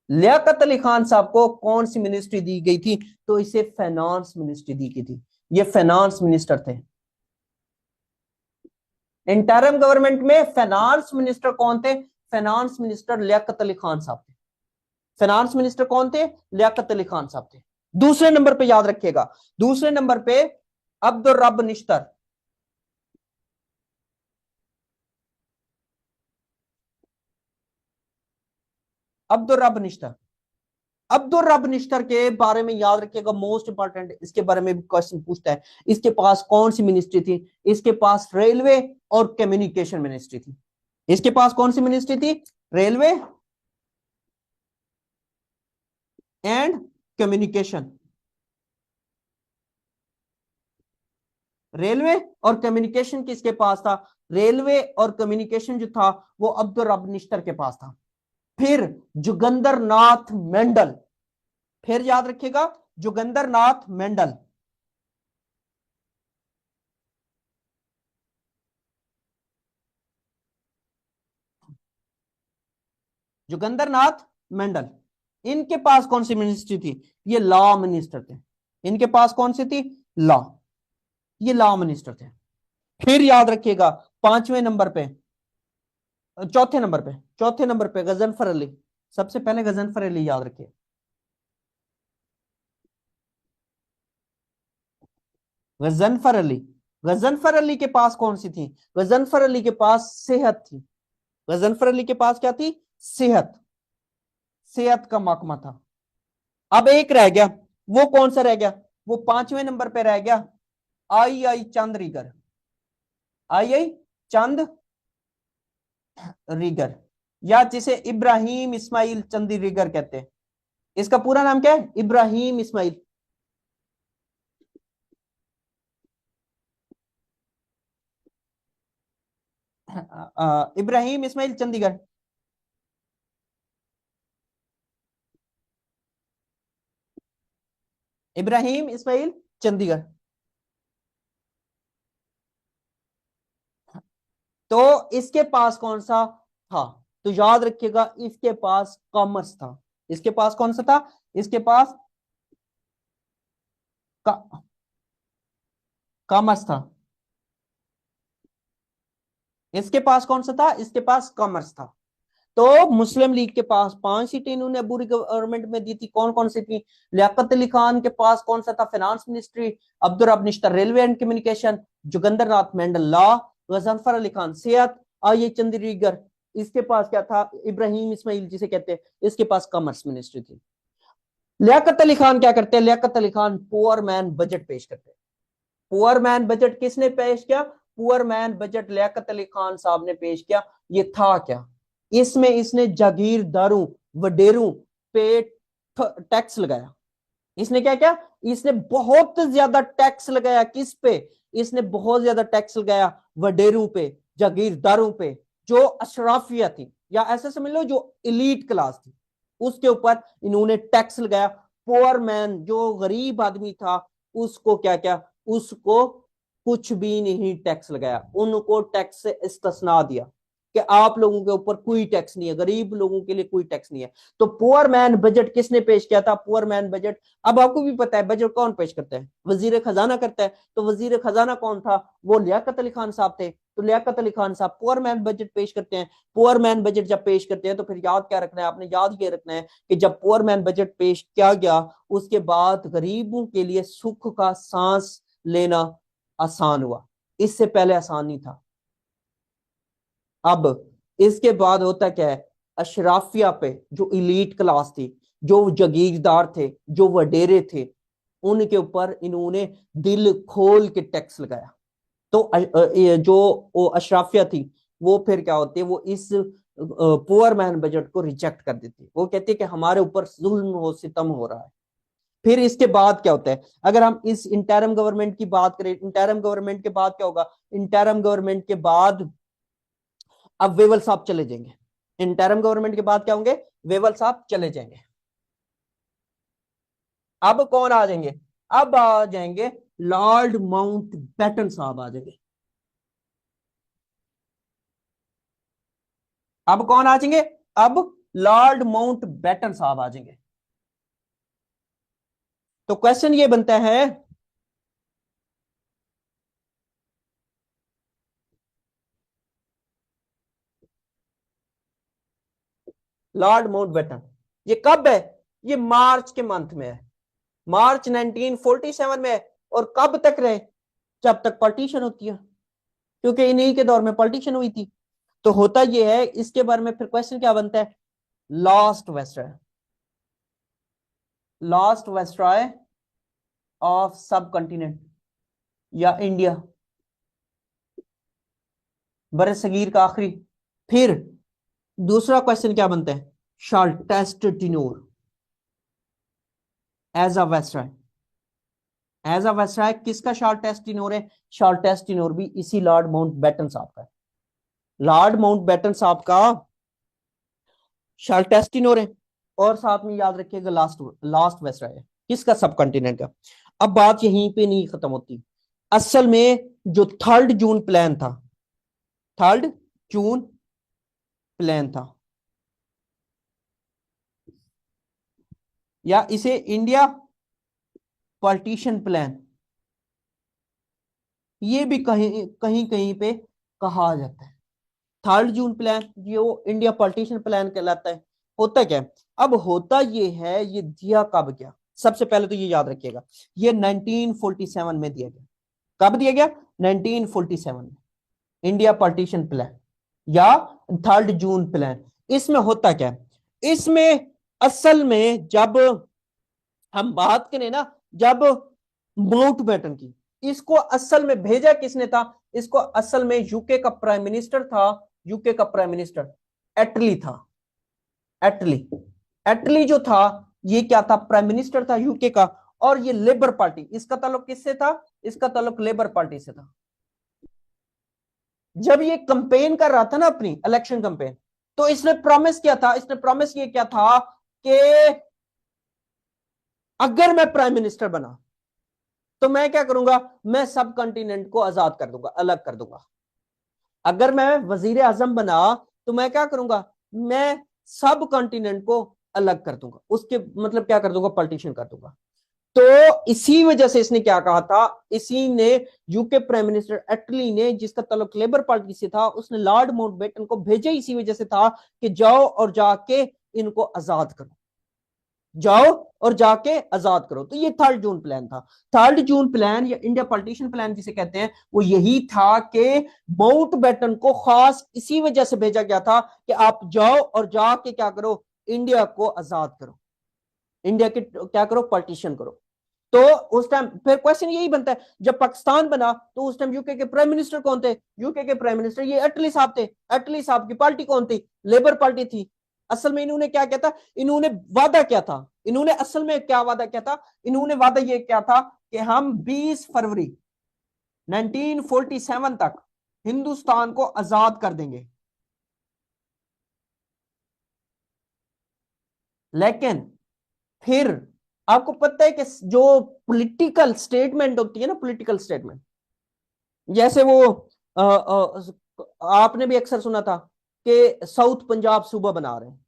लियाकत अली खान साहब को कौन सी मिनिस्ट्री दी गई थी? तो इसे फाइनेंस मिनिस्ट्री दी गई थी। ये फाइनेंस मिनिस्टर थे। इंटरम गवर्नमेंट में फाइनेंस मिनिस्टर कौन थे? फाइनेंस मिनिस्टर लियाकत अली खान साहब थे। फाइनेंस मिनिस्टर कौन थे? लियाकत अली खान साहब थे। दूसरे नंबर पे याद रखिएगा, दूसरे नंबर पे अब्दुल रब निश्तर। अब्दुल रब निश्तर, अब्दुल रब निश्तर के बारे में याद रखिएगा, मोस्ट इंपॉर्टेंट, इसके बारे में भी क्वेश्चन पूछता है। इसके पास कौन सी मिनिस्ट्री थी? इसके पास रेलवे और कम्युनिकेशन मिनिस्ट्री थी। इसके पास कौन सी मिनिस्ट्री थी? Railway and communication. रेलवे और कम्युनिकेशन किसके पास था? रेलवे और कम्युनिकेशन जो था वो अब्दुल रब निश्तर के पास था। फिर जोगिंदर नाथ मेंडल, फिर याद रखिएगा जोगिंदर नाथ मेंडल। जोगिंदर नाथ मेंडल, इनके पास कौन सी मिनिस्ट्री थी? ये लॉ मिनिस्टर थे। इनके पास कौन सी थी? लॉ, ये लॉ मिनिस्टर थे। फिर याद रखिएगा पांचवें नंबर पे, चौथे नंबर पे गजनफर अली। सबसे पहले गजनफर अली याद रखिए। गजनफर अली, गजनफर अली के पास कौन सी थी? गजनफर अली के पास सेहत थी। गजनफर अली के पास क्या थी? सेहत, सेहत का महकमा था। अब एक रह गया, वो कौन सा रह गया? वो पांचवें नंबर पे रह गया आई आई चंद रीगर। आई आई चंद रीगर, या जिसे इब्राहिम इस्माइल चंदी रीगर कहते हैं। इसका पूरा नाम क्या है? इब्राहिम इस्माइल, इब्राहिम इस्माइल चंडीगढ़। इब्राहिम इस्माइल चंडीगढ़। तो इसके पास कौन सा था? तो याद रखिएगा इसके पास कॉमर्स था। इसके पास कौन सा था? इसके पास कॉमर्स था। इसके पास कौन सा था? इसके पास कॉमर्स था। तो मुस्लिम लीग के पास 5 सीटें इन्होंने अबूरी गवर्नमेंट में दी थी। कौन कौन सी थी? लियाकत अली खान के पास कौन सा था? Finance ministry. Abdul Rab Nishtar railway and communication. Jogendra Nath Mandal law. Ghazanfar Ali Khan सेहत। आई चंद्रीगर, इसके पास क्या था? इब्राहिम इस्माइल जिसे कहते हैं, इसके पास कॉमर्स मिनिस्ट्री थी। लियाकत अली खान क्या करते हैं? Liaquat Ali Khan poor man budget पेश करते हैं। पुअर मैन बजट किसने पेश किया? Poor man budget Liaquat Ali Khan Sahab ने पेश किया। ये था क्या? इसमें इसने जागीरदारों, वडेरों पे टैक्स लगाया। इसने क्या क्या? इसने बहुत ज्यादा टैक्स लगाया। किस पे? इसने बहुत ज्यादा टैक्स लगाया वडेरों पे, जागीरदारों पे, जो अशराफिया थी, या ऐसे समझ लो जो इलीट क्लास थी, उसके ऊपर इन्होंने टैक्स लगाया। पुअर मैन जो गरीब आदमी था उसको क्या क्या? उसको कुछ भी नहीं टैक्स लगाया, उनको टैक्स से इस्तिस्ना दिया कि आप लोगों के ऊपर कोई टैक्स नहीं है, गरीब लोगों के लिए कोई टैक्स नहीं है। तो पुअर मैन बजट किसने पेश किया था? पुअर मैन बजट, अब आपको भी पता है बजट कौन पेश करता है? वजीर खजाना करता है। तो वजीर खजाना कौन था? वो लियाकत अली खान साहब थे। तो लियाकत अली खान साहब पुअर मैन बजट पेश करते हैं। पुअर मैन बजट जब पेश करते हैं तो फिर याद क्या रखना है आपने? याद ये रखना है कि जब पुअर मैन बजट पेश किया गया उसके बाद गरीबों के लिए सुख का सांस लेना आसान हुआ। इससे पहले आसान नहीं था। अब इसके बाद होता क्या है? अशराफिया पे, जो इलीट क्लास थी, जो जागीरदार थे, जो वडेरे थे, उनके ऊपर इन्होंने दिल खोल के टैक्स लगाया। तो जो वो अशराफिया थी वो फिर क्या होती है? वो इस पुअर मैन बजट को रिजेक्ट कर देती है। वो कहती है कि हमारे ऊपर जुल्म हो, सितम हो रहा है। फिर इसके बाद क्या होता है? अगर हम इस इंटरम गवर्नमेंट की बात करें, इंटरम गवर्नमेंट के बाद क्या होगा? इंटरम गवर्नमेंट के बाद अब वेवल साहब चले जाएंगे। इंटरम गवर्नमेंट के बाद क्या होंगे? वेवल साहब चले जाएंगे। अब कौन आ जाएंगे? अब आ जाएंगे लॉर्ड माउंट बैटन साहब आ जाएंगे। अब कौन आ जाएंगे? अब लॉर्ड माउंट बैटन साहब आ जाएंगे। तो क्वेश्चन ये बनता है, लॉर्ड माउंट बैटन ये कब है? ये मार्च के मंथ में है, मार्च 1947 में है। और कब तक रहे? जब तक पार्टीशन होती है, क्योंकि इन्हीं के दौर में पार्टीशन हुई थी। तो होता यह है, इसके बारे में फिर क्वेश्चन क्या बनता है? लास्ट वेस्टराय, लास्ट वेस्टराय ऑफ सब कॉन्टिनेंट या इंडिया, बर सगीर का आखिरी। फिर दूसरा क्वेश्चन क्या बनता है? Shortest tenure, as a viceroy, as a viceroy किसका शॉर्टेस्ट टेन्योर है? शॉर्टेस्ट टेन्योर भी इसी लॉर्ड माउंटबेटन साहब का है। लॉर्ड माउंटबेटन साहब का शॉर्टेस्ट टेन्योर है, और साथ में याद रखिएगा लास्ट लास्ट वेस्टराय है किसका? सब कॉन्टिनेंट का। अब बात यहीं पे नहीं खत्म होती। असल में जो 3 जून प्लान था, 3 जून प्लान था, या इसे इंडिया पार्टीशन प्लान, ये भी कहीं कहीं कहीं पे कहा जाता है। 3 जून प्लान ये वो इंडिया पार्टीशन प्लान कहलाता है। होता क्या है? अब होता ये है, ये दिया कब गया? सबसे पहले तो ये याद रखिएगा, ये 1947 में दिया गया। कब दिया गया? 1947 में, इंडिया पार्टीशन प्लान या 3 जून प्लान। इसमें होता क्या है? इसमें असल में जब हम बात करें ना, जब माउंटबेटन की, इसको असल में भेजा किसने था? इसको असल में यूके का प्राइम मिनिस्टर था, यूके का प्राइम मिनिस्टर एटली था। एटली, एटली जो था ये क्या था? प्राइम मिनिस्टर था यूके का। और ये लेबर पार्टी, इसका ताल्लुक किससे था? इसका ताल्लुक लेबर पार्टी से था। जब ये कंपेन कर रहा था ना, अपनी इलेक्शन कंपेन, तो इसने प्रॉमिस किया था, इसने प्रॉमिस ये क्या था कि अगर मैं प्राइम मिनिस्टर बना तो मैं क्या करूंगा? मैं सब कॉन्टिनेंट को आजाद कर दूंगा, अलग कर दूंगा। अगर मैं वजीर आजम बना तो मैं क्या करूंगा? मैं सब कॉन्टिनेंट को अलग कर दूंगा, उसके मतलब क्या कर दूंगा? पार्टीशन कर दूंगा। तो इसी वजह से इसने क्या कहा था? इसी ने यूके प्राइम मिनिस्टर एटली ने, जिसका ताल्लुक लेबर पार्टी से था, उसने लॉर्ड माउंटबेटन को भेजा इसी वजह से था कि जाओ और जाके इनको आजाद करो, जाओ और जाके आजाद करो। तो ये 3 जून प्लान था। 3 जून प्लान या इंडिया पार्टीशन प्लान जिसे कहते हैं, वो यही था कि माउंटबेटन को खास इसी वजह से भेजा गया था कि आप जाओ और जाके क्या करो? इंडिया को आजाद करो, इंडिया के क्या करो? पार्टीशन करो। तो उस टाइम फिर क्वेश्चन यही बनता है, जब पाकिस्तान बना तो उस टाइम यूके के प्राइम मिनिस्टर कौन थे? यूके के प्राइम मिनिस्टर ये एटली साहब थे। एटली साहब की पार्टी कौन थी? लेबर पार्टी थी। असल में इन्होंने क्या किया था? इन्होंने वादा क्या था? इन्होंने असल में क्या वादा किया था? इन्होंने वादा ये क्या था कि हम 20 फरवरी 1947 तक हिंदुस्तान को आजाद कर देंगे। लेकिन फिर आपको पता है कि जो पॉलिटिकल स्टेटमेंट होती है ना, पॉलिटिकल स्टेटमेंट, जैसे वो आपने भी अक्सर सुना था कि साउथ पंजाब सूबा बना रहे हैं,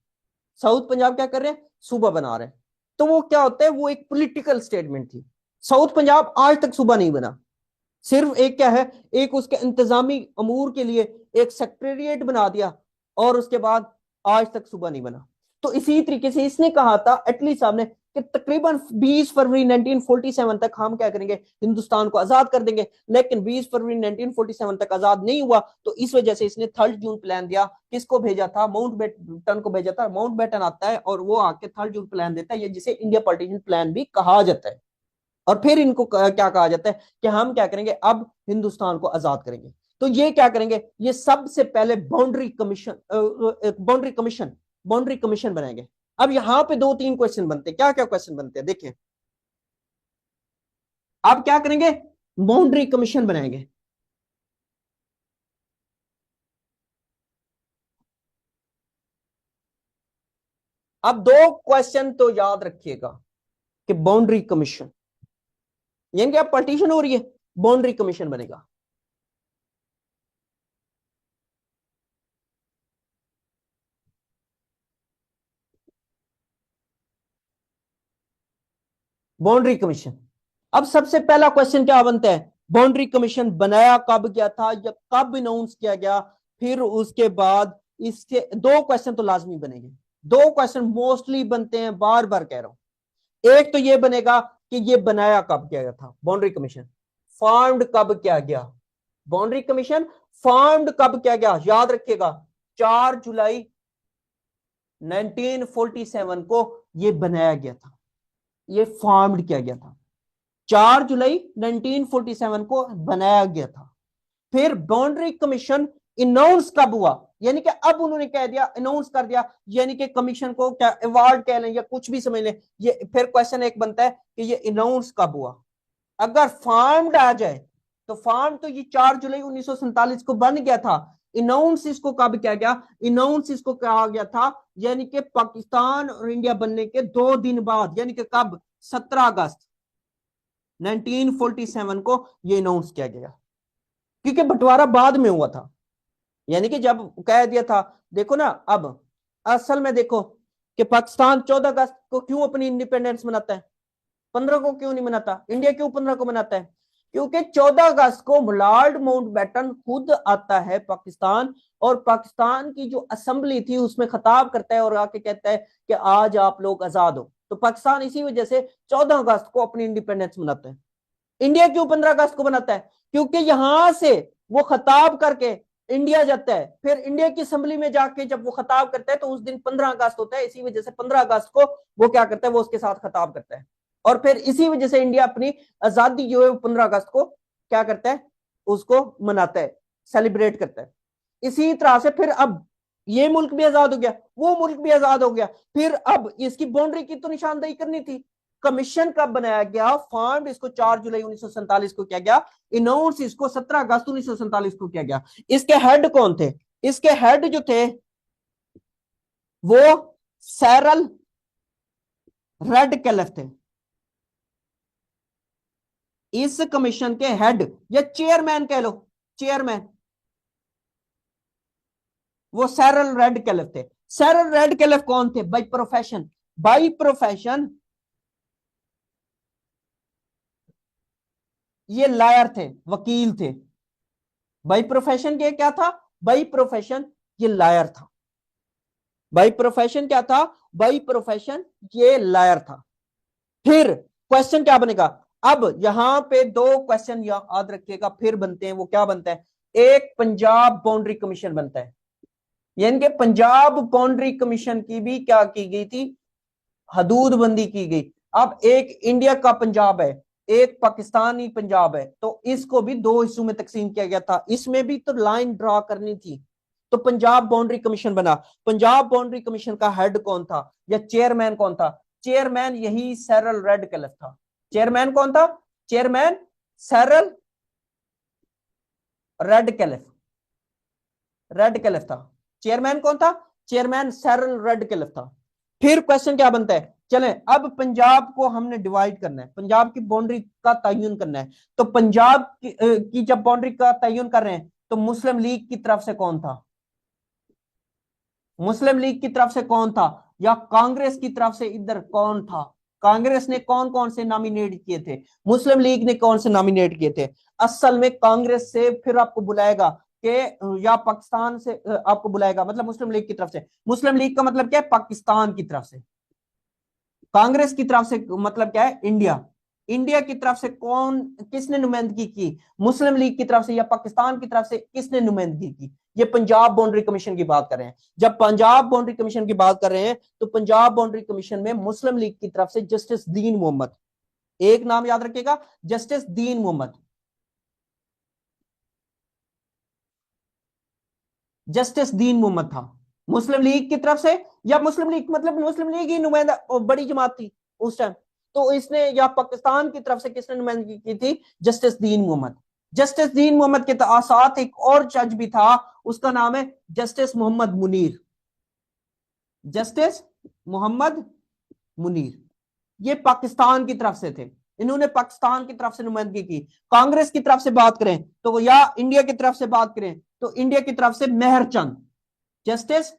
साउथ पंजाब क्या कर रहे हैं? सूबा बना रहे हैं। तो वो क्या होता है? वो एक पॉलिटिकल स्टेटमेंट थी। साउथ पंजाब आज तक सूबा नहीं बना, सिर्फ एक क्या है, एक उसके इंतजामी अमूर के लिए एक सेक्रेटरिएट बना दिया, और उसके बाद आज तक सूबा नहीं बना। तो इसी तरीके से इसने कहा था, एटली साहब ने, कि तकरीबन 20 फरवरी 1947 तक हम क्या करेंगे? हिंदुस्तान को आजाद कर देंगे। लेकिन 20 फरवरी 1947 तक आजाद नहीं हुआ, तो इस वजह से इसने 3 जून प्लान दिया। किसको भेजा था? माउंटबेटन को भेजा था। माउंटबेटन आता है और वो आके 3 जून प्लान देता है, ये जिसे इंडिया पार्टीशन प्लान भी कहा जाता है। और फिर इनको क्या कहा जाता है कि हम क्या करेंगे? अब हिंदुस्तान को आजाद करेंगे। तो ये क्या करेंगे? ये सबसे पहले बाउंड्री कमीशन बनाएंगे। अब यहां पे 2-3 क्वेश्चन बनते हैं। क्या क्या क्वेश्चन बनते हैं देखिए। आप क्या करेंगे? बाउंड्री कमीशन बनाएंगे। अब 2 क्वेश्चन तो याद रखिएगा कि बाउंड्री कमीशन, यानी कि अब पार्टीशन हो रही है, बाउंड्री कमीशन बनेगा। Boundary commission. अब सबसे पहला क्वेश्चन क्या बनता है? बाउंड्री कमीशन बनाया कब गया था या कब अनाउंस किया गया? फिर उसके बाद इसके 2 क्वेश्चन तो लाजमी बनेंगे। 2 क्वेश्चन मोस्टली बनते हैं, बार बार कह रहा हूं। एक तो ये बनेगा कि ये बनाया कब किया गया था, बाउंड्री कमीशन फॉर्म्ड कब किया गया? बाउंड्री कमीशन फॉर्म्ड कब किया गया? याद रखिएगा, 4 जुलाई 1947 को ये बनाया गया था, ये फॉर्म्ड किया गया था। 4 जुलाई 1947 को बनाया गया था। फिर बाउंड्री कमीशन इनाउंस कब हुआ, यानी कि अब उन्होंने कह दिया, अनाउंस कर दिया, यानी कि कमीशन को क्या अवार्ड कह लें या कुछ भी समझ लें। ये फिर क्वेश्चन एक बनता है कि ये अनाउंस कब हुआ। अगर फार्म्ड आ जाए तो फार्म तो ये 4 जुलाई 1947 को बन गया था। इनाउंस इसको कब किया गया, इनाउंस इसको कहा गया था यानी कि पाकिस्तान और इंडिया बनने के 2 दिन बाद, यानी कि कब, 17 अगस्त 1947 को ये अनाउंस किया गया, क्योंकि बंटवारा बाद में हुआ था। यानी कि जब कह दिया था, देखो ना, अब असल में देखो कि पाकिस्तान 14 अगस्त को क्यों अपनी इंडिपेंडेंस मनाता है, 15 को क्यों नहीं मनाता, इंडिया क्यों 15 को मनाता है, क्योंकि 14 अगस्त को लॉर्ड माउंटबेटन खुद आता है पाकिस्तान, और पाकिस्तान की जो असेंबली थी उसमें खिताब करता है और आके कहता है कि आज आप लोग आजाद हो। तो पाकिस्तान इसी वजह से 14 अगस्त को अपनी इंडिपेंडेंस मनाता है। इंडिया क्यों 15 अगस्त को मनाता है, क्योंकि यहां से वो खिताब करके इंडिया जाता है, फिर इंडिया की असेंबली में जाके जब वो खिताब करता है तो उस दिन 15 अगस्त होता है, इसी वजह से 15 अगस्त को वो क्या करता है, वो उसके साथ खिताब करता है। और फिर इसी वजह से इंडिया अपनी आजादी जो है 15 अगस्त को क्या करता है, उसको मनाता है, सेलिब्रेट करता है। इसी तरह से फिर अब ये मुल्क भी आजाद हो गया, वो मुल्क भी आजाद हो गया, फिर अब इसकी बाउंड्री की तो निशानदेही करनी थी। कमीशन कब बनाया गया, फॉर्म इसको 4 जुलाई 1947 को किया गया, इनाउंस इसको 17 अगस्त 1947 को किया गया। इसके हेड कौन थे, इसके हेड जो थे वो सैरल रेडक्लिफ थे। इस कमीशन के हेड या चेयरमैन कह लो, चेयरमैन वो सैरल रेडक्लिफ थे। सैरल रेडक्लिफ कौन थे, बाय प्रोफेशन, बाय प्रोफेशन ये लायर थे, वकील थे। बाय प्रोफेशन ये क्या था, बाय प्रोफेशन ये लायर था। बाय प्रोफेशन क्या था, बाय प्रोफेशन ये लायर था। फिर क्वेश्चन क्या बनेगा, अब यहां पे 2 क्वेश्चन याद रखिएगा फिर बनते हैं। वो क्या बनता है, एक पंजाब बाउंड्री कमीशन बनता है, यानी कि पंजाब बाउंड्री कमीशन की भी क्या की गई थी, हदूदबंदी की गई। अब एक इंडिया का पंजाब है, एक पाकिस्तानी पंजाब है, तो इसको भी 2 हिस्सों में तकसीम किया गया था, इसमें भी तो लाइन ड्रा करनी थी। तो पंजाब बाउंड्री कमीशन बना। पंजाब बाउंड्री कमीशन का हेड कौन था या चेयरमैन कौन था, चेयरमैन यही सैरल रेडक्लिफ था। चेयरमैन कौन था, चेयरमैन सैरल रेडक्लिफ, रेडक्लिफ था। चेयरमैन कौन था, चेयरमैन सैरल रेडक्लिफ था। फिर क्वेश्चन क्या बनता है, चलें अब पंजाब को हमने डिवाइड करना है, पंजाब की बाउंड्री का तयन करना है। तो पंजाब की जब बाउंड्री का तयन कर रहे हैं तो मुस्लिम लीग की तरफ से कौन था, मुस्लिम लीग की तरफ से कौन था या कांग्रेस की तरफ से इधर कौन था, कांग्रेस ने कौन कौन से नॉमिनेट किए थे, मुस्लिम लीग ने कौन से नॉमिनेट किए थे। असल में कांग्रेस से फिर आपको बुलाएगा कि या पाकिस्तान से आपको बुलाएगा, मतलब मुस्लिम लीग की तरफ से। मुस्लिम लीग का मतलब क्या है, पाकिस्तान की तरफ से। कांग्रेस की तरफ से मतलब क्या है, इंडिया। इंडिया की तरफ से कौन, किसने नुमाइंदगी की, मुस्लिम लीग की तरफ से या पाकिस्तान की तरफ से किसने नुमाइंदगी की। ये पंजाब बाउंड्री कमीशन की बात कर रहे हैं। जब पंजाब बाउंड्री कमीशन की बात कर रहे हैं तो पंजाब बाउंड्री कमीशन में मुस्लिम लीग की तरफ से जस्टिस दीन मोहम्मद, एक नाम याद रखिएगा, जस्टिस दीन मोहम्मद, जस्टिस दीन मोहम्मद था मुस्लिम लीग की तरफ से। या मुस्लिम लीग मतलब मुस्लिम लीग ही नुमाइंदा बड़ी जमात थी उस टाइम, तो इसने या पाकिस्तान की तरफ से किसने नुमाइंदगी की थी, जस्टिस दीन मोहम्मद। जस्टिस दीन मोहम्मद के साथ एक और जज भी था, उसका नाम है जस्टिस मोहम्मद मुनीर, जस्टिस मोहम्मद मुनीर। ये पाकिस्तान की तरफ से थे, इन्होंने पाकिस्तान की तरफ से नुमाइंदगी की। कांग्रेस की तरफ से बात करें तो या इंडिया की तरफ से बात करें तो इंडिया की तरफ से मेहरचंद, जस्टिस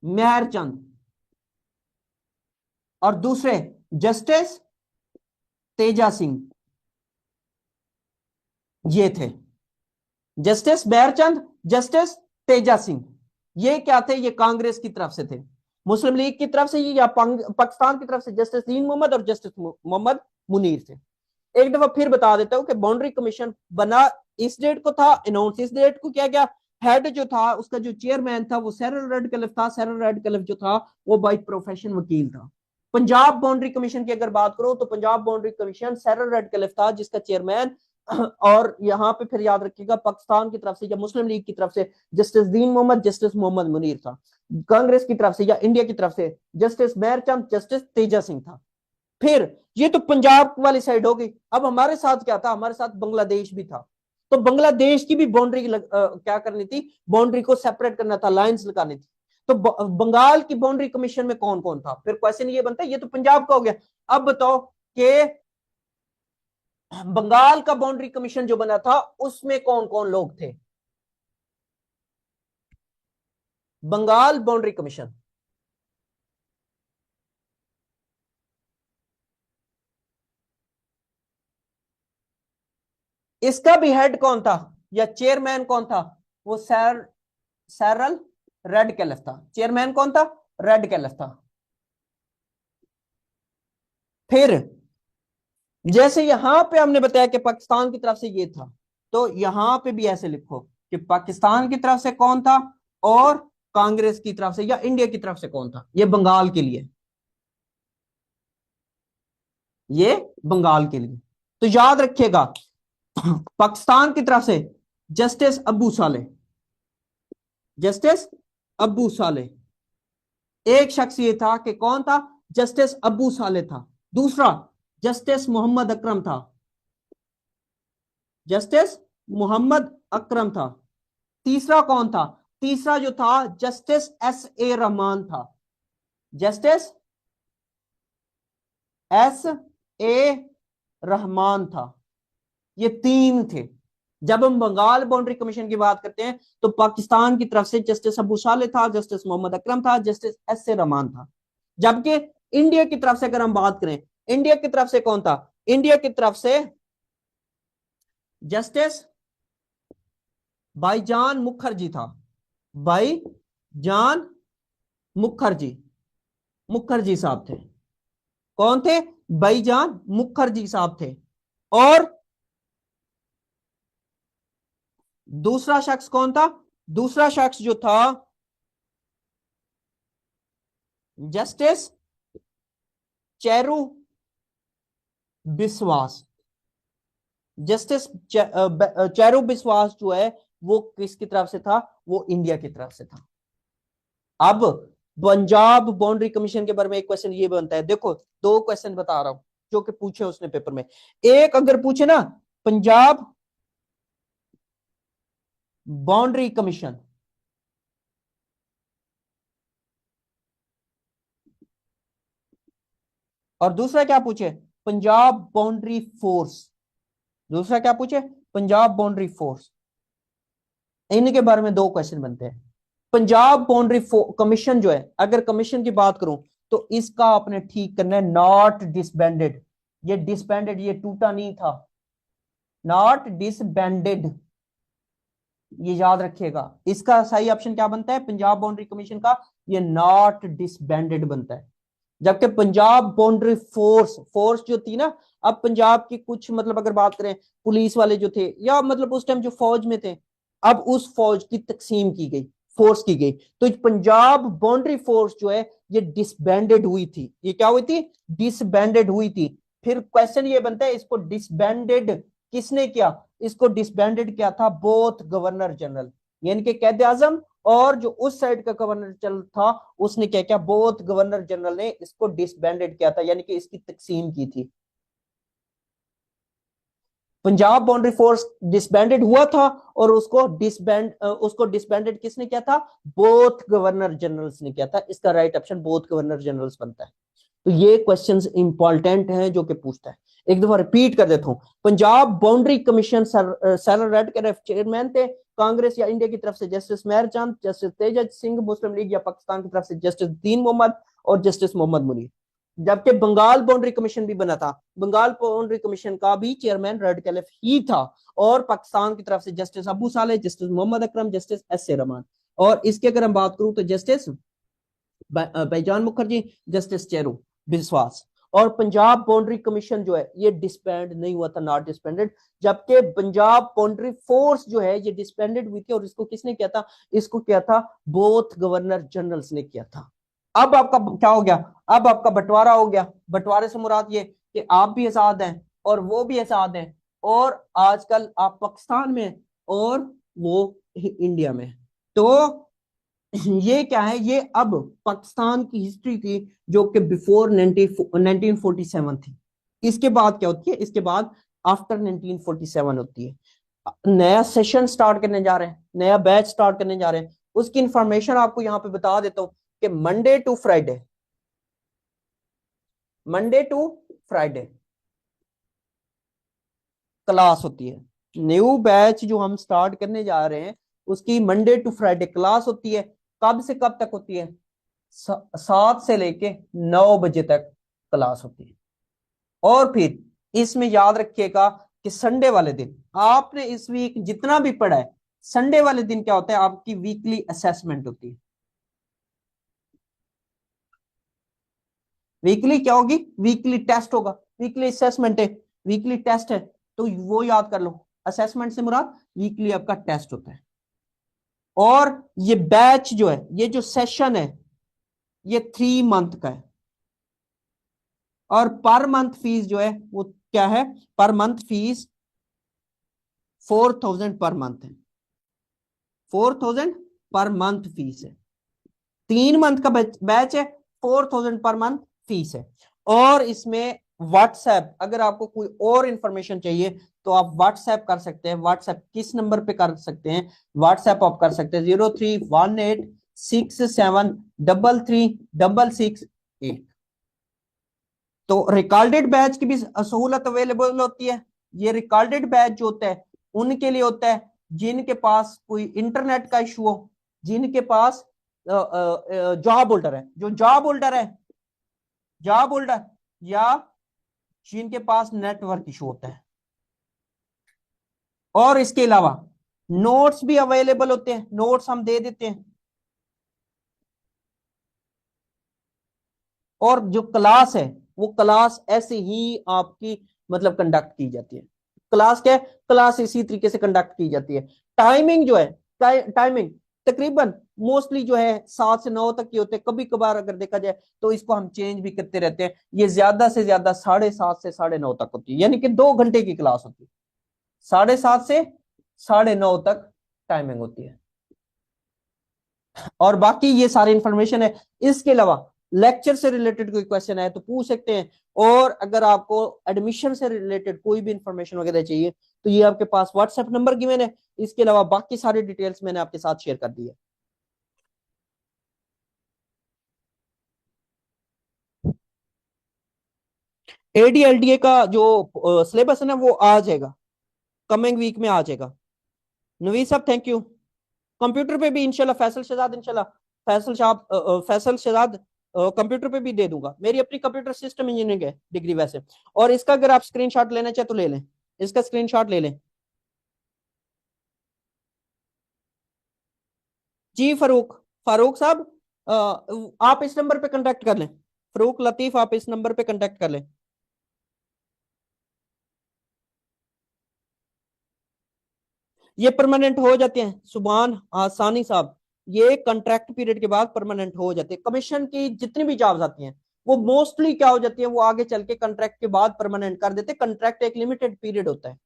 मेहरचंद, और दूसरे जस्टिस तेजा सिंह, ये थे जस्टिस मेहरचंद, जस्टिस तेजा सिंह। ये क्या थे, ये कांग्रेस की तरफ से थे। मुस्लिम लीग की तरफ से ये या पाकिस्तान की तरफ से जस्टिस दीन मोहम्मद और जस्टिस मोहम्मद मुनीर थे। एक दफा फिर बता देता हूं कि बाउंड्री कमीशन बना इस डेट को था, अनाउंस इस डेट को किया गया। हेड जो था उसका जो चेयरमैन था वो सैरल रेडक्लिफ था। सैरल रेडक्लिफ जो था वो बाय प्रोफेशन वकील था। पंजाब बाउंड्री कमीशन की अगर बात करो तो Punjab boundary commission cereal Radcliffe था जिसका चेयरमैन और यहाँ पे फिर याद रखिएगा पाकिस्तान की तरफ से या मुस्लिम लीग की तरफ से जस्टिस दीन मोहम्मद, जस्टिस मोहम्मद मुनीर था। कांग्रेस की तरफ से या इंडिया की तरफ से जस्टिस मेहरचंद, जस्टिस तेजा सिंह था। फिर ये तो पंजाब वाली साइड हो गई। अब हमारे साथ क्या था, हमारे साथ बांग्लादेश भी था। तो बांग्लादेश की भी बाउंड्री क्या करनी थी, बाउंड्री को सेपरेट करना था, लाइंस लगानी थी। तो बंगाल की बाउंड्री कमीशन में कौन कौन था? फिर क्वेश्चन ये बनता है, ये तो पंजाब का हो गया। अब बताओ कि बंगाल का बाउंड्री कमीशन जो बना था उसमें कौन कौन लोग थे? बंगाल बाउंड्री कमीशन, इसका भी हेड कौन था या चेयरमैन कौन था? वो सैरल रेडक्लिफ था। चेयरमैन कौन था? रेडक्लिफ था। फिर जैसे यहां पे हमने बताया कि पाकिस्तान की तरफ से ये था, तो यहां पे भी ऐसे लिखो कि पाकिस्तान की तरफ से कौन था और कांग्रेस की तरफ से या इंडिया की तरफ से कौन था। ये बंगाल के लिए, ये बंगाल के लिए। तो याद रखिएगा पाकिस्तान की तरफ से जस्टिस अबू साले, जस्टिस अबू साले, एक शख्स ये था कि कौन था, जस्टिस अबू साले था। दूसरा जस्टिस मोहम्मद अकरम था, जस्टिस मोहम्मद अकरम था। तीसरा कौन था? तीसरा जो था जस्टिस एस ए रहमान था, जस्टिस एस ए रहमान था। ये तीन थे। जब हम बंगाल बाउंड्री कमीशन की बात करते हैं तो पाकिस्तान की तरफ से जस्टिस अबू साले था, जस्टिस मोहम्मद अकरम था, जस्टिस एस ए रहमान था। जबकि इंडिया की तरफ से अगर हम बात करें, इंडिया की तरफ से कौन था? इंडिया की तरफ से जस्टिस भाईजान मुखर्जी था, भाईजान मुखर्जी, मुखर्जी साहब थे। कौन थे? भाईजान मुखर्जी साहब थे। और दूसरा शख्स कौन था? दूसरा शख्स जो था जस्टिस चैरू बिस्वास। जस्टिस चैरू बिस्वास जो है वो किसकी तरफ से था? वो इंडिया की तरफ से था। अब पंजाब बाउंड्री कमीशन के बारे में एक क्वेश्चन ये बनता है, देखो दो क्वेश्चन बता रहा हूं जो कि पूछे उसने पेपर में। एक अगर पूछे ना पंजाब बाउंड्री कमीशन, और दूसरा क्या पूछे? Punjab boundary force. दूसरा क्या पूछे? Punjab boundary force. इनके बारे में दो क्वेश्चन बनते हैं। पंजाब बाउंड्री कमीशन जो है, अगर कमीशन की बात करूं तो इसका आपने ठीक करना है नॉट डिसबैंडेड। ये डिसबैंडेड, ये टूटा नहीं था, नॉट डिसबैंडेड, ये याद रखिएगा। इसका सही ऑप्शन क्या बनता है पंजाब बाउंड्री कमीशन का? ये नॉट डिसबैंडेड बनता है। जबकि पंजाब बाउंड्री फोर्स, फोर्स जो थी ना, अब पंजाब की कुछ मतलब अगर बात करें पुलिस वाले जो थे या मतलब उस टाइम जो फौज में थे, अब उस फौज की तकसीम की गई, फोर्स की गई। तो पंजाब बाउंड्री फोर्स जो है ये डिसबैंडेड हुई थी। ये क्या हुई थी? डिसबैंडेड हुई थी। फिर क्वेश्चन ये बनता है इसको डिसबैंडेड किसने किया? इसको डिसबैंडेड किया था बोथ गवर्नर जनरल, यानी कि कैद आजम और जो उस साइड का गवर्नर जनरल था उसने क्या किया? बोथ गवर्नर जनरल ने इसको डिसबैंडेड किया था, यानी कि इसकी तकसीम की थी। पंजाब बाउंड्री फोर्स डिसबैंडेड हुआ था और उसको डिसबैंडेड किसने किया था? बोथ गवर्नर जनरल्स ने किया था। इसका right option both governor generals बनता है। तो ये क्वेश्चंस इंपॉर्टेंट हैं जो कि पूछता है। एक दफा रिपीट कर देता हूं। Punjab boundary commission sir Radcliffe chairman थे। कांग्रेस या इंडिया की तरफ से जस्टिस मेहरचंद, जस्टिस तेजा सिंह मुस्लिम लीग या पाकिस्तान की तरफ से जस्टिस दीन मोहम्मद और जस्टिस मोहम्मद मुनीर। जबकि बंगाल बाउंड्री कमीशन भी बना था, बंगाल बाउंड्री कमीशन का भी चेयरमैन रेडक्लिफ ही था। और पाकिस्तान की तरफ से justice Abu Saleh, justice Mohammad Akram, justice S A Rahman. और इसके अगर हम बात करूं तो जस्टिस भाईजान मुखर्जी, जस्टिस चेरू बिस्वास। और पंजाब बाउंड्री कमीशन जो है ये डिसबैंड नहीं हुआ था, नॉट डिसबैंडेड। जबकि पंजाब बाउंड्री फोर्स जो है ये डिसबैंडेड हुई थी और इसको किसने किया था? इसको किया था बोथ गवर्नर जनरल्स ने किया था। अब आपका क्या हो गया? अब आपका बंटवारा हो गया। बंटवारे से मुराद ये कि आप भी आजाद हैं और वो भी आजाद हैं। और आजकल आप पाकिस्तान में और वो इंडिया में। तो ये क्या है, ये अब पाकिस्तान की हिस्ट्री थी जो कि बिफोर 1947 थी। इसके बाद क्या होती है, इसके बाद आफ्टर 1947 होती है। नया सेशन स्टार्ट करने जा रहे हैं, नया बैच स्टार्ट करने जा रहे हैं, उसकी इंफॉर्मेशन आपको यहां पे बता देता हूं कि Monday to Friday, Monday to Friday class होती है। न्यू बैच जो हम स्टार्ट करने जा रहे हैं उसकी मंडे टू फ्राइडे क्लास होती है। कब से कब तक होती है? 7 से लेके 9 बजे तक क्लास होती है। और फिर इसमें याद रखिएगा कि संडे वाले दिन आपने इस वीक जितना भी पढ़ा है, संडे वाले दिन क्या होता है, आपकी वीकली असेसमेंट होती है। वीकली क्या होगी? वीकली टेस्ट होगा। वीकली असेसमेंट है, वीकली टेस्ट है, तो वो याद कर लो। असेसमेंट से मुराद वीकली आपका टेस्ट होता है। और ये बैच जो है, ये जो सेशन है, ये 3 मंथ का है। और पर मंथ फीस जो है वो क्या है? Per month fees 4000 per month है। 4000 पर मंथ फीस है। 3 मंथ का बैच है, 4000 पर मंथ फीस है। और इसमें व्हाट्सएप, अगर आपको कोई और इंफॉर्मेशन चाहिए तो आप व्हाट्सएप कर सकते हैं। व्हाट्सएप किस नंबर पे कर सकते हैं? व्हाट्सएप आप कर सकते हैं 031867336668। तो रिकॉर्डेड बैच की भी सहूलत अवेलेबल होती है। ये रिकॉर्डेड बैच जो होता है उनके लिए होता है जिनके पास कोई इंटरनेट का इशू हो, जिनके पास जॉब होल्डर है, जो जॉब होल्डर है, जॉब होल्डर, या जिनके पास नेटवर्क इशू होता है। और इसके अलावा नोट्स भी अवेलेबल होते हैं, नोट्स हम दे देते हैं। और जो क्लास है वो क्लास ऐसे ही आपकी मतलब कंडक्ट की जाती है। क्लास क्या है? क्लास इसी तरीके से कंडक्ट की जाती है। टाइमिंग जो है, टाइमिंग तकरीबन मोस्टली जो है 7 से 9 तक की होते हैं। कभी कभार अगर देखा जाए तो इसको हम चेंज भी करते रहते हैं। ये ज्यादा से ज्यादा 7:30 से 9:30 तक होती है, यानी कि 2 घंटे की क्लास होती है। 7:30 से 9:30 तक टाइमिंग होती है। और बाकी ये सारी इंफॉर्मेशन है। इसके अलावा लेक्चर से रिलेटेड कोई क्वेश्चन है तो पूछ सकते हैं। और अगर आपको एडमिशन से रिलेटेड कोई भी इंफॉर्मेशन वगैरह चाहिए तो ये आपके पास व्हाट्सएप नंबर गिवन है। इसके अलावा बाकी सारी डिटेल्स मैंने आपके साथ शेयर कर दी है। एडीएलडीए का जो सिलेबस है ना वो आ जाएगा, कमिंग वीक में आ जाएगा। नवीद साहब थैंक यू। कंप्यूटर पे भी इंशाल्लाह फैसल शहजाद, इंशाल्लाह फैसल साहब, फैसल शहजाद कंप्यूटर पे भी दे दूंगा। मेरी अपनी कंप्यूटर सिस्टम इंजीनियरिंग है डिग्री वैसे। और इसका अगर आप स्क्रीनशॉट लेना चाहे तो ले लें, इसका स्क्रीनशॉट ले लें। जी फारूक, फारूक साहब, आप इस नंबर पे कांटेक्ट कर लें। फारूक लतीफ, आप इस नंबर पे कांटेक्ट कर लें। ये परमानेंट हो जाते हैं सुभान आसानी साहब। ये कॉन्ट्रैक्ट पीरियड के बाद परमानेंट हो जाते हैं। कमीशन की जितनी भी जॉब्स आती हैं वो मोस्टली क्या हो जाती है, वो आगे चल के कॉन्ट्रैक्ट के बाद परमानेंट कर देते हैं। कॉन्ट्रैक्ट एक लिमिटेड पीरियड होता है।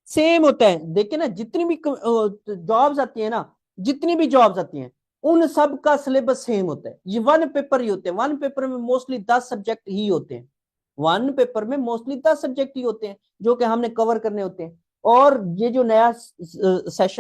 सेम होता है। देखिए ना, जितनी भी जॉब्स आती है ना, जितनी भी जॉब्स आती हैं उन सब का सिलेबस सेम होता है। ये वन पेपर ही होते हैं। वन पेपर में मोस्टली 10 सब्जेक्ट ही होते हैं। वन पेपर में मोस्टली 10 सब्जेक्ट ही होते हैं जो कि हमने कवर करने होते हैं। और ये जो नया सेशन